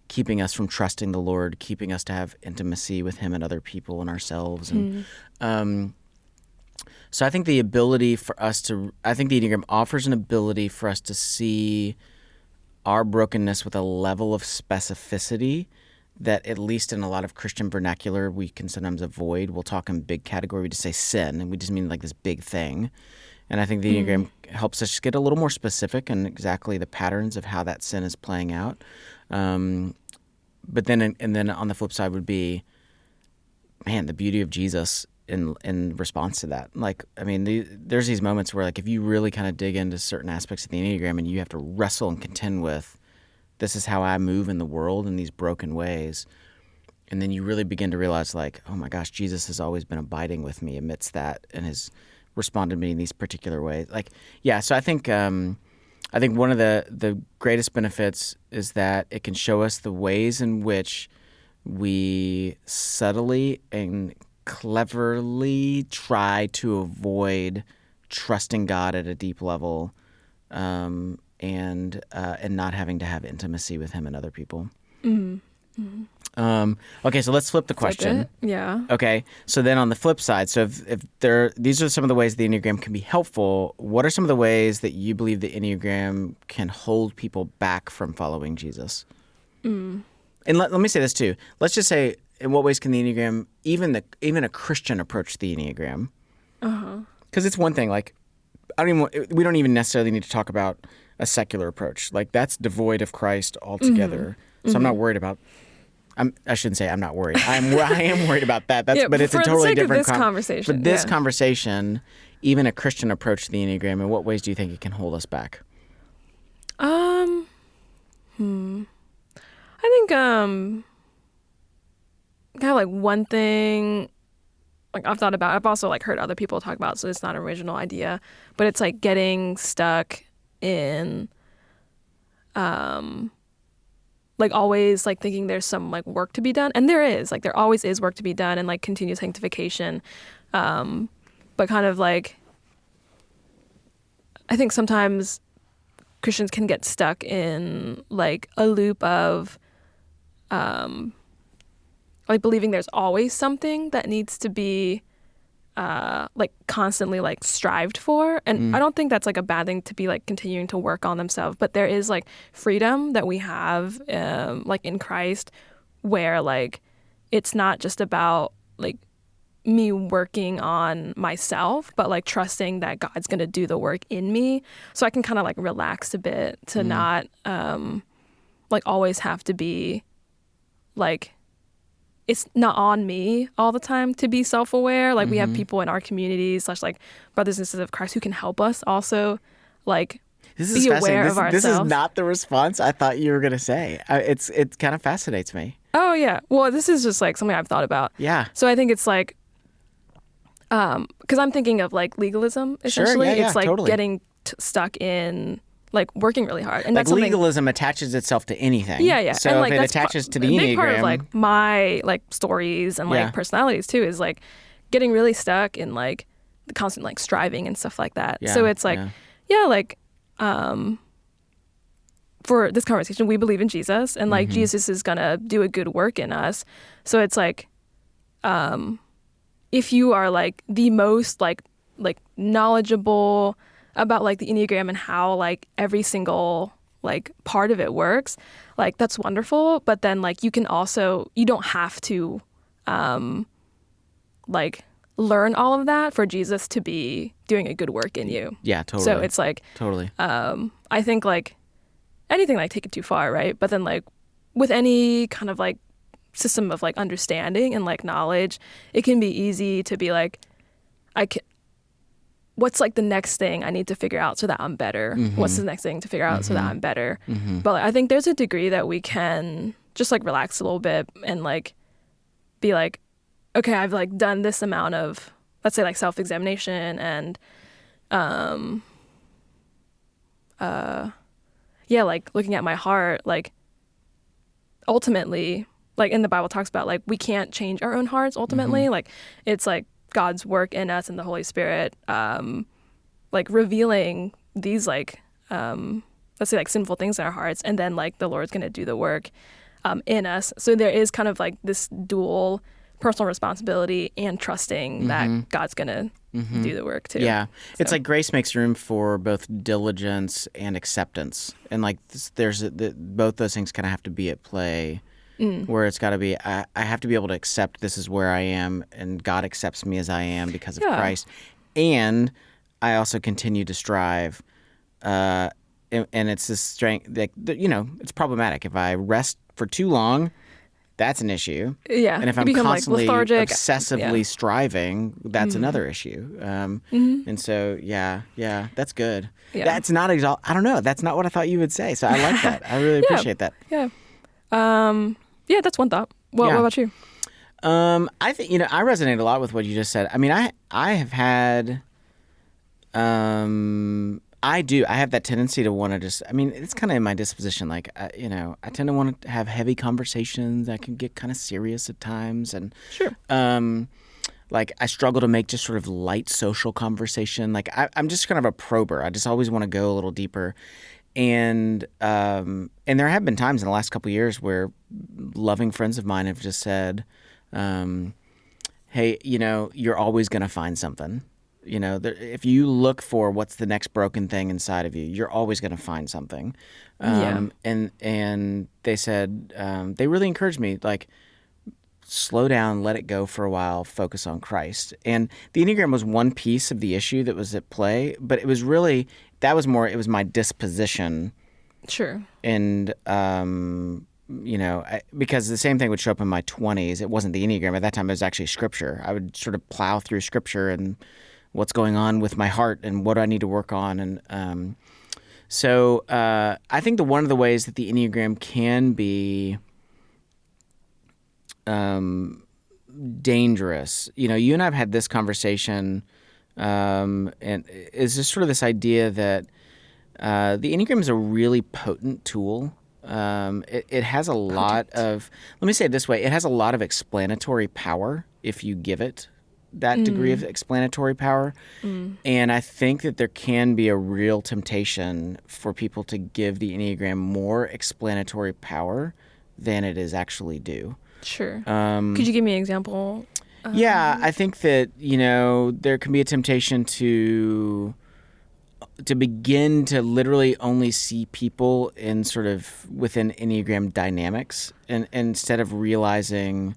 keeping us from trusting the Lord, keeping us to have intimacy with Him and other people and ourselves. And so I think the Enneagram offers an ability for us to see our brokenness with a level of specificity that, at least in a lot of Christian vernacular, we can sometimes avoid. We'll talk in big category, we just say sin, and we just mean like this big thing. And I think the Enneagram helps us get a little more specific in exactly the patterns of how that sin is playing out. But then on the flip side would be, man, the beauty of Jesus in response to that. Like, I mean, there's these moments where, like, if you really kind of dig into certain aspects of the Enneagram and you have to wrestle and contend with, this is how I move in the world in these broken ways. And then you really begin to realize, like, oh my gosh, Jesus has always been abiding with me amidst that and has responded to me in these particular ways. Like, yeah, so I think one of the greatest benefits is that it can show us the ways in which we subtly and cleverly try to avoid trusting God at a deep level, and not having to have intimacy with Him and other people. Okay, so let's flip the question. Yeah. Okay, so then on the flip side, so if these are some of the ways the Enneagram can be helpful, what are some of the ways that you believe the Enneagram can hold people back from following Jesus? And let me say this too. Let's just say, in what ways can the Enneagram, even a Christian approach the Enneagram? Because it's one thing, like, we don't even necessarily need to talk about a secular approach. Like, that's devoid of Christ altogether. So I'm not worried about. I shouldn't say I'm not worried. I am worried about that. But it's a totally different conversation. For this conversation, even a Christian approach to the Enneagram, in what ways do you think it can hold us back? I think kind of like one thing like I've thought about. I've also like heard other people talk about, so it's not an original idea, but it's like getting stuck in like always like thinking there's some like work to be done, and there always is work to be done, and like continued sanctification, but kind of like I think sometimes Christians can get stuck in like a loop of like believing there's always something that needs to be like constantly like strived for. And I don't think that's like a bad thing to be like continuing to work on themselves, but there is like freedom that we have like in Christ, where like it's not just about like me working on myself, but like trusting that God's going to do the work in me. So I can kind of like relax a bit to not like always have to be like, it's not on me all the time to be self-aware. Like we have people in our communities / like brothers and sisters of Christ who can help us also like This is be aware of fascinating. This is ourselves. not the response I thought you were going to say. It kind of fascinates me. Oh yeah. Well, this is just like something I've thought about. Yeah. So I think it's like, because I'm thinking of like legalism essentially. yeah, it's like totally. getting stuck in like working really hard, and Like that's something. legalism attaches itself to anything. Yeah. So and if like it that's attaches to the a Enneagram, big part of like my like stories and like Yeah. personalities too is like getting really stuck in like the constant like striving and stuff like that. Yeah, So it's like, yeah, like for this conversation, we believe in Jesus, and like Jesus is gonna do a good work in us. So it's like, if you are like the most like knowledgeable about like the Enneagram and how like every single like part of it works, like that's wonderful. But then like you don't have to like learn all of that for Jesus to be doing a good work in you. Yeah, totally. So it's like, totally. I think like anything like take it too far, right? But then like with any kind of like system of like understanding and like knowledge, it can be easy to be like, what's like the next thing I need to figure out so that I'm better? What's the next thing to figure out so that I'm better? But like, I think there's a degree that we can just like relax a little bit and like be like, okay, I've like done this amount of, let's say like self-examination and yeah, like looking at my heart, like ultimately, like in the Bible talks about like we can't change our own hearts ultimately. Like it's like God's work in us and the Holy Spirit like revealing these like let's say like sinful things in our hearts, and then like the Lord's gonna do the work in us. So there is kind of like this dual personal responsibility and trusting that God's gonna do the work too. Yeah. It's So- like grace makes room for both diligence and acceptance. And like both those things kind of have to be at play, where it's got to be, I have to be able to accept this is where I am, and God accepts me as I am because of Yeah. Christ. And I also continue to strive. And it's this strength, like, it's problematic. If I rest for too long, that's an issue. Yeah. And if you I'm become constantly like lethargic, obsessively yeah. striving, that's another issue. And so, yeah, that's good. Yeah. That's not I don't know. That's not what I thought you would say. So I like that. I really appreciate that. Yeah. Yeah, that's one thought. Yeah. What about you? I think, I resonate a lot with what you just said. I mean, I have had, I have that tendency to want to just, I mean, it's kind of in my disposition. Like, I tend to want to have heavy conversations. I can get kind of serious at times. And Sure. like I struggle to make just sort of light social conversation. Like I'm just kind of a prober. I just always want to go a little deeper. And there have been times in the last couple of years where loving friends of mine have just said, hey, you're always going to find something. If you look for what's the next broken thing inside of you, you're always going to find something. And they said, they really encouraged me, like, slow down, let it go for a while, focus on Christ. And the Enneagram was one piece of the issue that was at play, but it was really, it was my disposition. Sure. And, because the same thing would show up in my 20s. It wasn't the Enneagram. At that time, it was actually Scripture. I would sort of plow through Scripture and what's going on with my heart and what do I need to work on. And so I think one of the ways that the Enneagram can be dangerous, you and I have had this conversation, and is just sort of this idea that the Enneagram is a really potent tool. It has a lot of, let me say it this way, it has a lot of explanatory power if you give it that degree of explanatory power. And I think that there can be a real temptation for people to give the Enneagram more explanatory power than it is actually due. Sure. Could you give me an example? Yeah, I think that, there can be a temptation to begin to literally only see people in sort of within Enneagram dynamics, and instead of realizing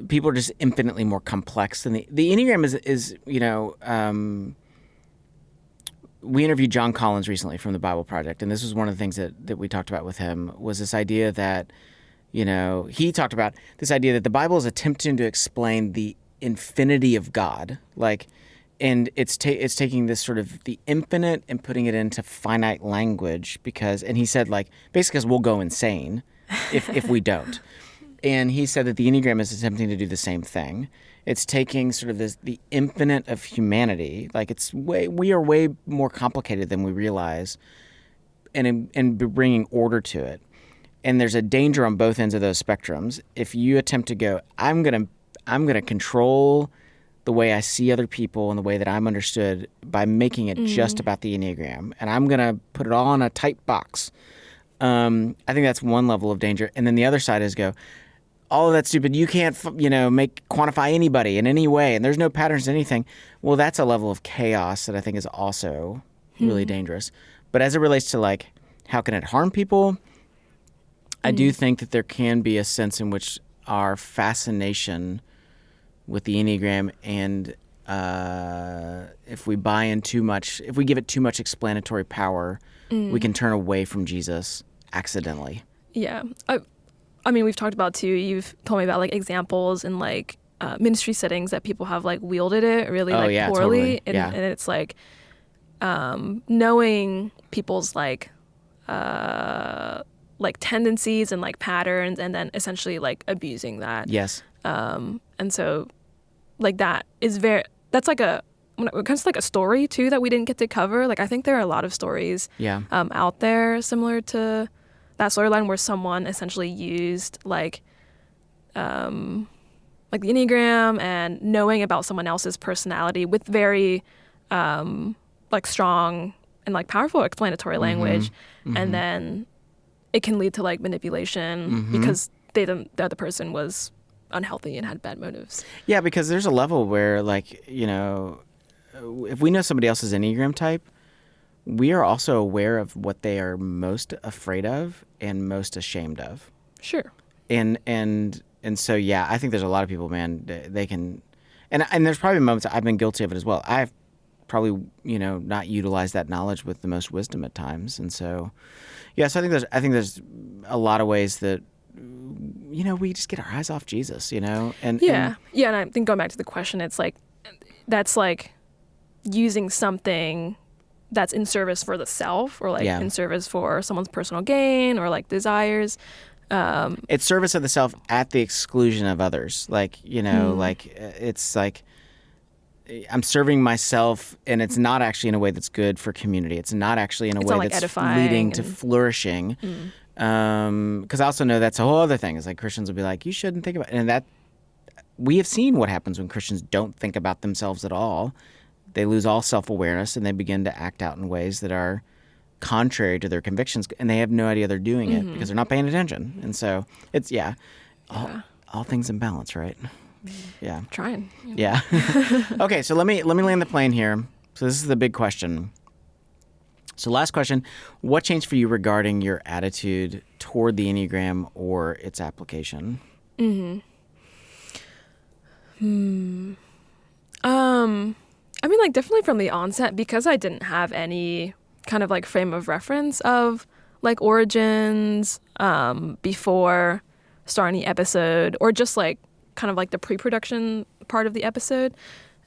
people are just infinitely more complex than the Enneagram is we interviewed John Collins recently from the Bible Project, and this was one of the things that we talked about with him was this idea that, he talked about this idea that the Bible is attempting to explain the infinity of God, and it's taking this sort of the infinite and putting it into finite language and he said basically because we'll go insane if we don't. And he said that the Enneagram is attempting to do the same thing. It's taking sort of the infinite of humanity, we are way more complicated than we realize, and bringing order to it. And there's a danger on both ends of those spectrums. If you attempt to go, I'm gonna control the way I see other people and the way that I'm understood by making it just about the Enneagram, and I'm gonna put it all in a tight box. I think that's one level of danger. And then the other side is all of that's stupid. You can't, quantify anybody in any way, and there's no patterns to anything. Well, that's a level of chaos that I think is also really dangerous. But as it relates to how can it harm people, I do think that there can be a sense in which our fascination with the Enneagram and if we buy in too much, if we give it too much explanatory power, we can turn away from Jesus accidentally. Yeah. I mean, we've talked about too, you've told me about examples in ministry settings that people have wielded it really poorly. Totally. And, yeah. and it's knowing people's tendencies and patterns and then essentially abusing that. Yes. And so that is that's when it comes to a story too that we didn't get to cover. I think there are a lot of stories out there similar to that storyline where someone essentially used the Enneagram and knowing about someone else's personality with very strong and powerful explanatory language, and then it can lead to manipulation because the other person was unhealthy and had bad motives. Yeah, because there's a level where if we know somebody else's Enneagram type, we are also aware of what they are most afraid of and most ashamed of. Sure. And so I think there's a lot of people, man, they can, and there's probably moments I've been guilty of it as well. I've probably not utilized that knowledge with the most wisdom at times, and so so I think there's a lot of ways that we just get our eyes off Jesus, and and I think going back to the question, it's that's using something that's in service for the self or in service for someone's personal gain or desires. It's service of the self at the exclusion of others. It's I'm serving myself, and it's not actually in a way that's good for community. It's not actually in a way that's leading to flourishing. Because I also know that's a whole other thing. It's Christians will be you shouldn't think about it. And that we have seen what happens when Christians don't think about themselves at all. They lose all self-awareness, and they begin to act out in ways that are contrary to their convictions, and they have no idea they're doing it because they're not paying attention. And so it's all things in balance, right? Yeah. Trying. Yeah. Okay, so let me land the plane here. So this is the big question. So last question, what changed for you regarding your attitude toward the Enneagram or its application? I mean, definitely from the onset, because I didn't have any kind of frame of reference of origins before starting the episode, or just kind of the pre-production part of the episode.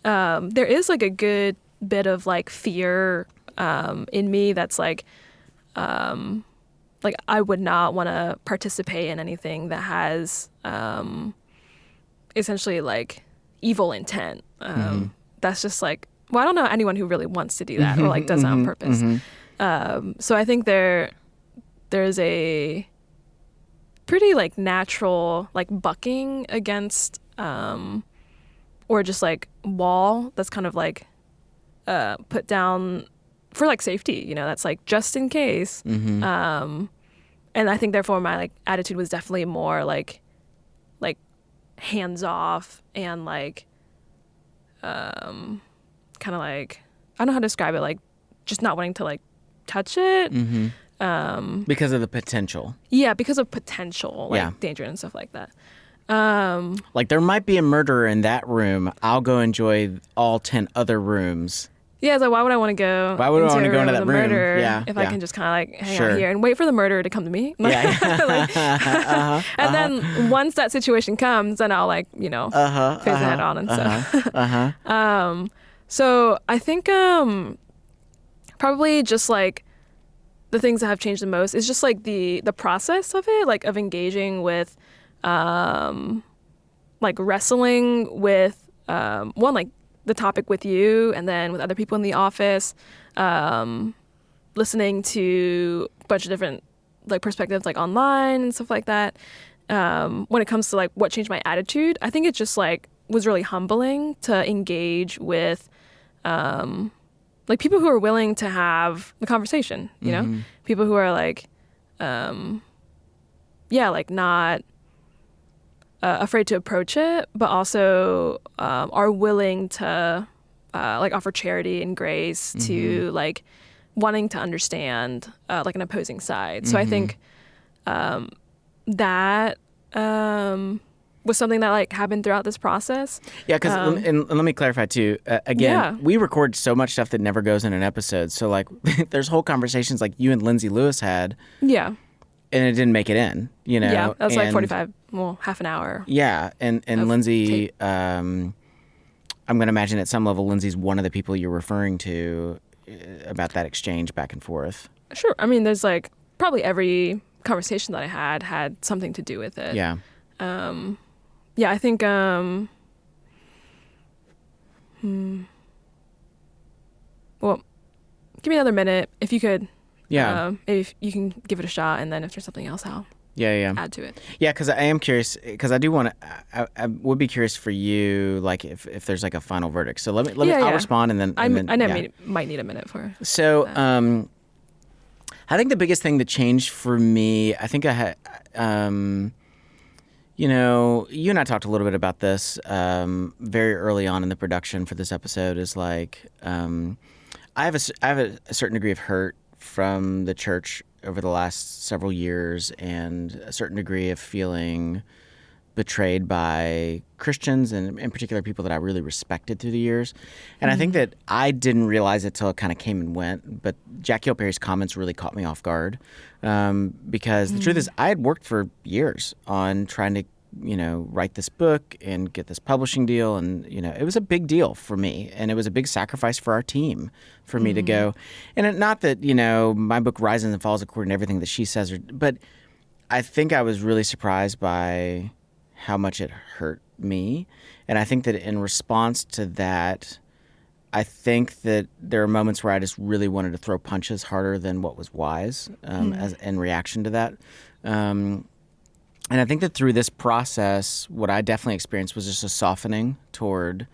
There is a good bit of fear in me that's I would not want to participate in anything that has essentially evil intent. That's just well, I don't know anyone who really wants to do that or does that on purpose. So I think there's a pretty natural bucking against or just wall that's kind of put down for safety, that's just in case. And I think therefore my attitude was definitely more hands off and kind of I don't know how to describe it, just not wanting to touch it. Because of the potential. Yeah, because of potential danger and stuff like that. Like there might be a murderer in that room. I'll go enjoy all 10 other rooms. Yeah, so why would I want to go? Why would I want to go into with that a room? murderer Yeah, if yeah. I can just kind of like hang Sure. out here and wait for the murderer to come to me? Yeah. And then once that situation comes, then I'll like face the head on and stuff. So I think probably just like the things that have changed the most is just like the process of it, like of engaging with like wrestling with one, like the topic with you and then with other people in the office, listening to a bunch of different like perspectives like online and stuff like that. When it comes to like what changed my attitude, I think it just like was really humbling to engage with like people who are willing to have the conversation, you know, people who are like like not afraid to approach it, but also are willing to like offer charity and grace to like wanting to understand like an opposing side. So I think that was something that like happened throughout this process. Yeah, because and let me clarify too. Again, we record so much stuff that never goes in an episode. So like, there's whole conversations like you and Lindsay Lewis had. Yeah. And it didn't make it in, you know? Yeah, that was like 45, half an hour. Yeah, and Lindsay, I'm going to imagine at some level, Lindsay's one of the people you're referring to about that exchange back and forth. Sure. I mean, there's like probably every conversation that I had something to do with it. Yeah. I think, well, give me another minute if you could. Yeah. If you can give it a shot, and then if there's something else, I'll add to it. Yeah, because I am curious, because I do want to, I would be curious for you, like if there's like a final verdict. So let me I'll respond and then. I might need a minute for. So I think the biggest thing that changed for me, I think I had, you know, you and I talked a little bit about this very early on in the production for this episode. Is like I have a certain degree of hurt from the church over the last several years, and a certain degree of feeling betrayed by Christians, and in particular people that I really respected through the years. And I think that I didn't realize it till it kind of came and went, but Jack Hill Perry's comments really caught me off guard, because the truth is I had worked for years on trying to, you know, write this book and get this publishing deal, and you know, it was a big deal for me, and it was a big sacrifice for our team for me to go. And not that, you know, my book rises and falls according to everything that she says, but I think I was really surprised by how much it hurt me. And I think that in response to that, I think that there are moments where I just really wanted to throw punches harder than what was wise as in reaction to that. And I think that through this process, what I definitely experienced was just a softening toward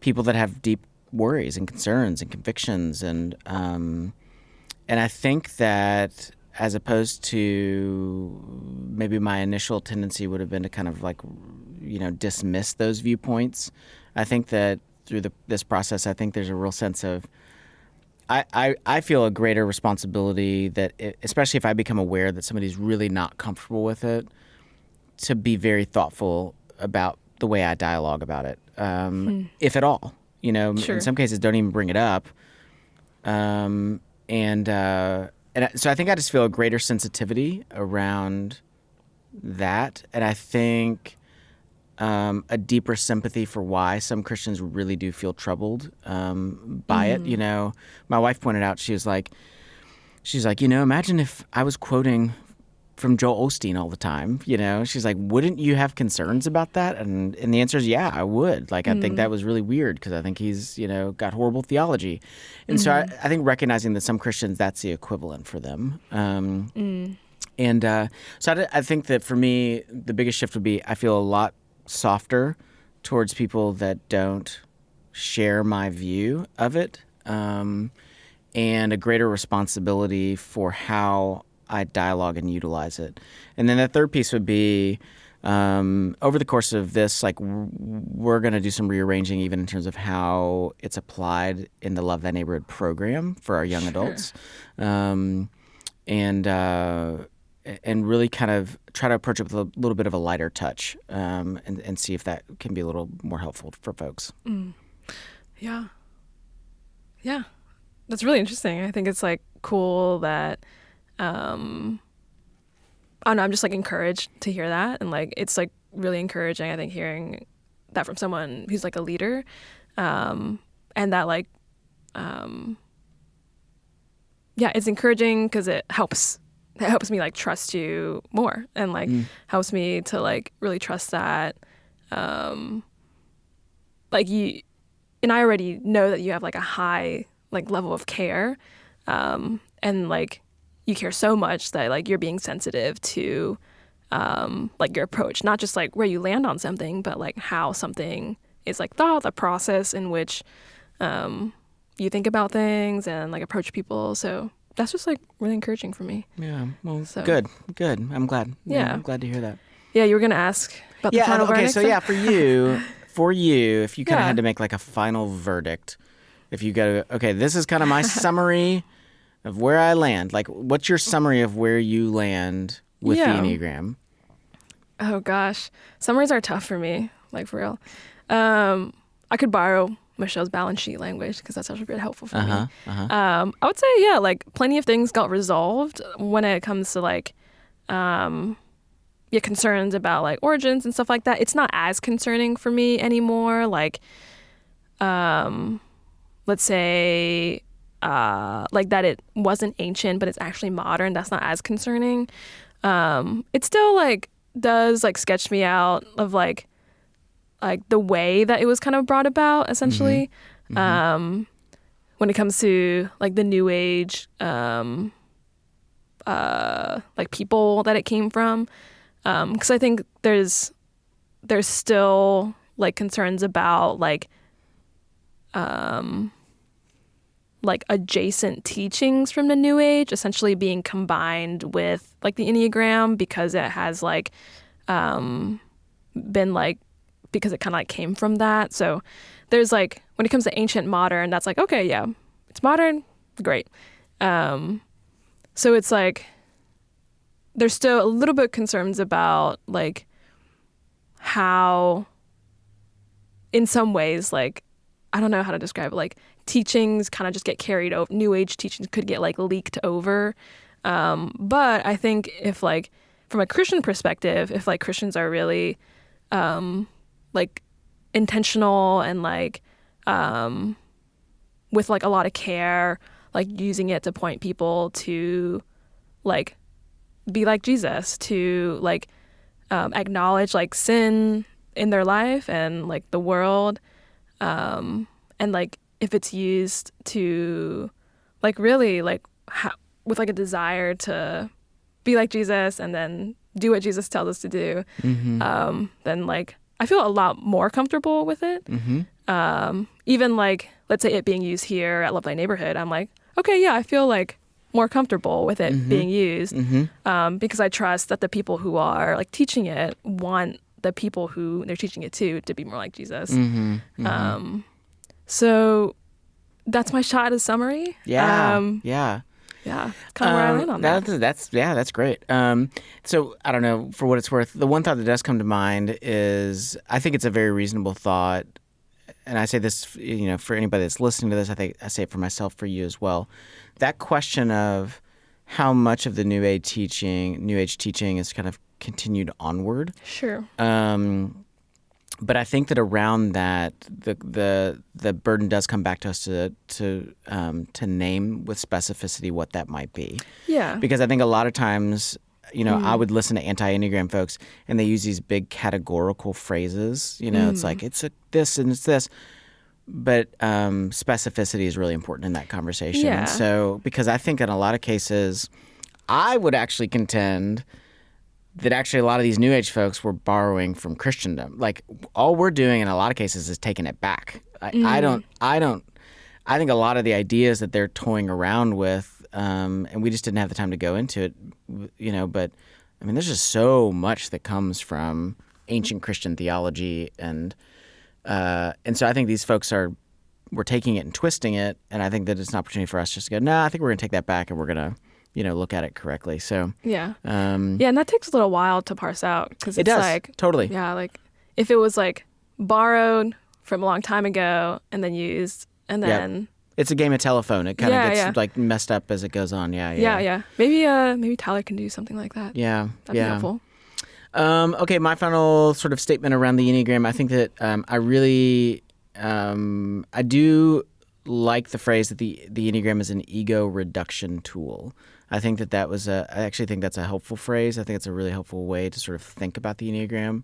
people that have deep worries and concerns and convictions. And I think that as opposed to maybe my initial tendency would have been to kind of like, you know, dismiss those viewpoints, I think that through this process, I think there's a real sense of, I feel a greater responsibility that, especially if I become aware that somebody's really not comfortable with it, to be very thoughtful about the way I dialogue about it, if at all. You know, in some cases, don't even bring it up. And so I think I just feel a greater sensitivity around that, and I think a deeper sympathy for why some Christians really do feel troubled by it. You know, my wife pointed out, she's like, you know, imagine if I was quoting from Joel Osteen all the time. You know, she's like, wouldn't you have concerns about that? And the answer is, yeah, I would. Like, I think that was really weird because I think he's, you know, got horrible theology. And so I think recognizing that some Christians, that's the equivalent for them. And so I think that for me, the biggest shift would be I feel a lot softer towards people that don't share my view of it, and a greater responsibility for how I dialogue and utilize it. And then the third piece would be over the course of this, like we're going to do some rearranging even in terms of how it's applied in the Love Thy Neighborhood program for our young adults. and really kind of try to approach it with a little bit of a lighter touch, and see if that can be a little more helpful for folks. Yeah. Yeah. That's really interesting. I think it's like cool that I don't know, I'm just like encouraged to hear that, and like it's like really encouraging, I think, hearing that from someone who's like a leader, and that like yeah, it's encouraging because it helps me like trust you more, and like helps me to like really trust that like you and I already know that you have like a high like level of care, and like you care so much that like you're being sensitive to like your approach, not just like where you land on something, but like how something is like thought, the process in which you think about things and like approach people. So that's just like really encouraging for me. Yeah, well, So- good. I'm glad. Yeah. I'm glad to hear that. Yeah, you were gonna ask about the final okay, verdict. so then? yeah, for you, if you kind of had to make like a final verdict, if you go, okay, this is kind of my summary of where I land. Like, what's your summary of where you land with the Yeah. Enneagram? Oh gosh, summaries are tough for me, like for real. I could borrow Michelle's balance sheet language because that's actually really helpful for me. I would say, yeah, like plenty of things got resolved when it comes to like, concerns about like origins and stuff like that. It's not as concerning for me anymore. Like, let's say, like that it wasn't ancient, but it's actually modern. That's not as concerning. It still like does like sketch me out of like the way that it was kind of brought about, essentially. When it comes to like the new age like people that it came from, because I think there's still like concerns about like adjacent teachings from the new age essentially being combined with like the Enneagram, because it has like been like, because it kind of like came from that. So there's like, when it comes to ancient modern, that's like, okay, yeah, it's modern, great. So it's like there's still a little bit of concerns about like how in some ways, like, I don't know how to describe it, like teachings kind of just get carried over. New age teachings could get like leaked over. But I think if like from a Christian perspective, if like Christians are really like intentional and like with like a lot of care, like using it to point people to like be like Jesus, to like acknowledge like sin in their life and like the world, and like if it's used to like really like with like a desire to be like Jesus and then do what Jesus tells us to do, then like I feel a lot more comfortable with it. Even like, let's say it being used here at Love Thy Neighborhood, I'm like, okay, yeah, I feel like more comfortable with it being used, because I trust that the people who are like teaching it want the people who they're teaching it to be more like Jesus. So that's my shot as summary. Yeah. Yeah, kind of where I land on that. That's great. So I don't know, for what it's worth, the one thought that does come to mind is I think it's a very reasonable thought, and I say this, for anybody that's listening to this, I think I say it for myself, for you as well. That question of how much of the New Age teaching is kind of continued onward. Sure. But I think that around that, the burden does come back to us to name with specificity what that might be. Yeah. Because I think a lot of times, I would listen to anti-Enneagram folks, and they use these big categorical phrases. It's like it's this and it's this. But specificity is really important in that conversation. Yeah. And so, because I think in a lot of cases, I would actually contend that actually a lot of these New Age folks were borrowing from Christendom. Like, all we're doing in a lot of cases is taking it back. I think a lot of the ideas that they're toying around with, and we just didn't have the time to go into it, but I mean, there's just so much that comes from ancient Christian theology, and so I think these folks we're taking it and twisting it, and I think that it's an opportunity for us just to go, I think we're going to take that back, and we're going look at it correctly. So yeah, and that takes a little while to parse out because it it's does like totally. Yeah, like if it was like borrowed from a long time ago and then used and then it's a game of telephone. It kind of gets like messed up as it goes on. Yeah. Maybe Tyler can do something like that. Yeah, that'd be helpful. Okay, my final sort of statement around the Enneagram. I think that I really I do like the phrase that the Enneagram is an ego reduction tool. I think I actually think that's a helpful phrase. I think it's a really helpful way to sort of think about the Enneagram.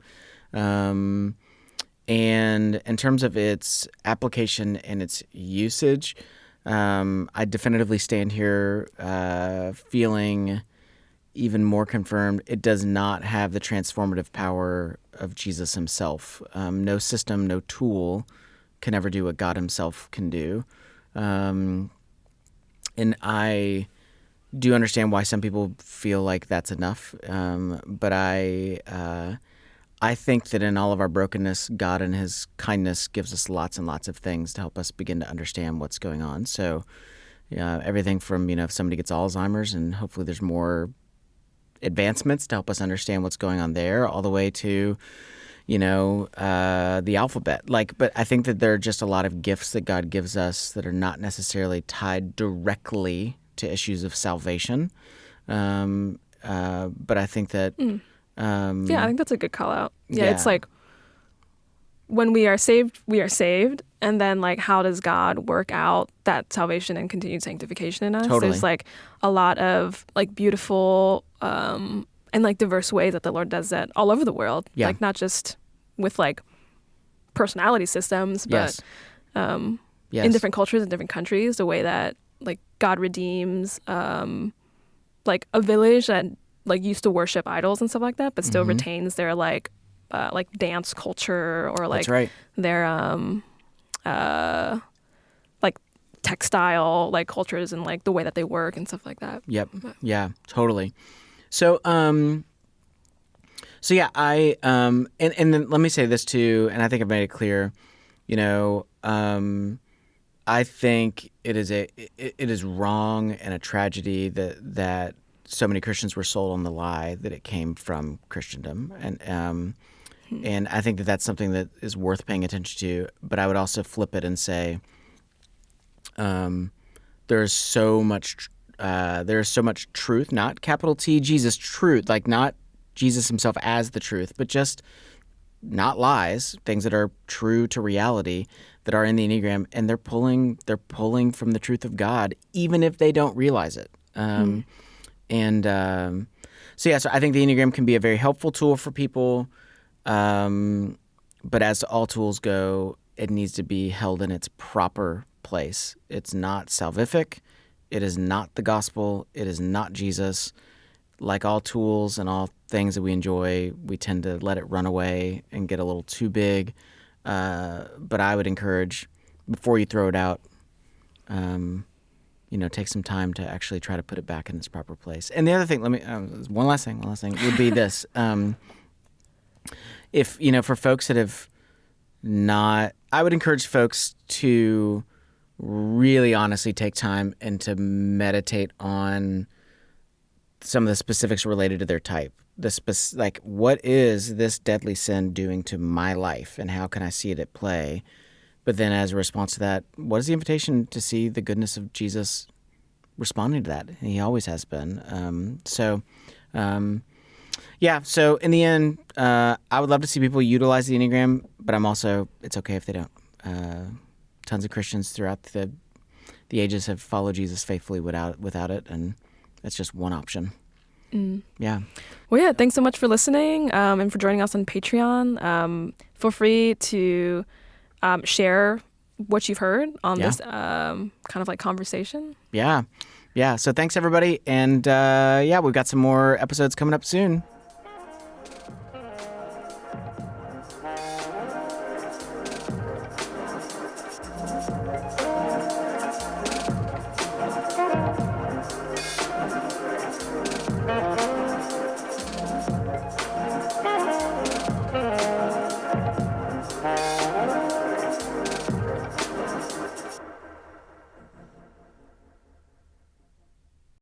And in terms of its application and its usage, I definitively stand here feeling even more confirmed. It does not have the transformative power of Jesus himself. No system, no tool can ever do what God himself can do. And I do understand why some people feel like that's enough. But I think that in all of our brokenness, God in his kindness gives us lots and lots of things to help us begin to understand what's going on. So everything from, if somebody gets Alzheimer's and hopefully there's more advancements to help us understand what's going on there, all the way to, the alphabet. But I think that there are just a lot of gifts that God gives us that are not necessarily tied directly to issues of salvation. But I think that... I think that's a good call out. Yeah, it's like when we are saved, and then like how does God work out that salvation and continued sanctification in us? Totally. There's like a lot of like beautiful and like diverse ways that the Lord does that all over the world. Yeah. Like not just with like personality systems, but in different cultures and different countries, the way that like God redeems like a village that like used to worship idols and stuff like that, but still retains their like dance culture or like That's right. their like textile like cultures and like the way that they work and stuff like that. Yep. Yeah, totally. So yeah, I and then let me say this too, and I think I've made it clear, I think it is wrong and a tragedy that so many Christians were sold on the lie that it came from Christendom, and I think that that's something that is worth paying attention to. But I would also flip it and say, there's so much truth, not capital T Jesus truth, like not Jesus himself as the truth, but just not lies, things that are true to reality that are in the Enneagram, and they're pulling from the truth of God, even if they don't realize it. So I think the Enneagram can be a very helpful tool for people, but as all tools go, it needs to be held in its proper place. It's not salvific. It is not the gospel. It is not Jesus. Like all tools and all things that we enjoy, we tend to let it run away and get a little too big. But I would encourage, before you throw it out, take some time to actually try to put it back in its proper place. And the other thing, one last thing would be this. If, for folks that have not, I would encourage folks to really honestly take time and to meditate on some of the specifics related to their type. Like, what is this deadly sin doing to my life, and how can I see it at play? But then as a response to that, what is the invitation to see the goodness of Jesus responding to that? And he always has been. So in the end, I would love to see people utilize the Enneagram, but it's okay if they don't. Tons of Christians throughout the ages have followed Jesus faithfully without it, and that's just one option. Yeah. Well, yeah, thanks so much for listening and for joining us on Patreon. Feel free to share what you've heard on this kind of like conversation. Yeah. So thanks, everybody. And we've got some more episodes coming up soon.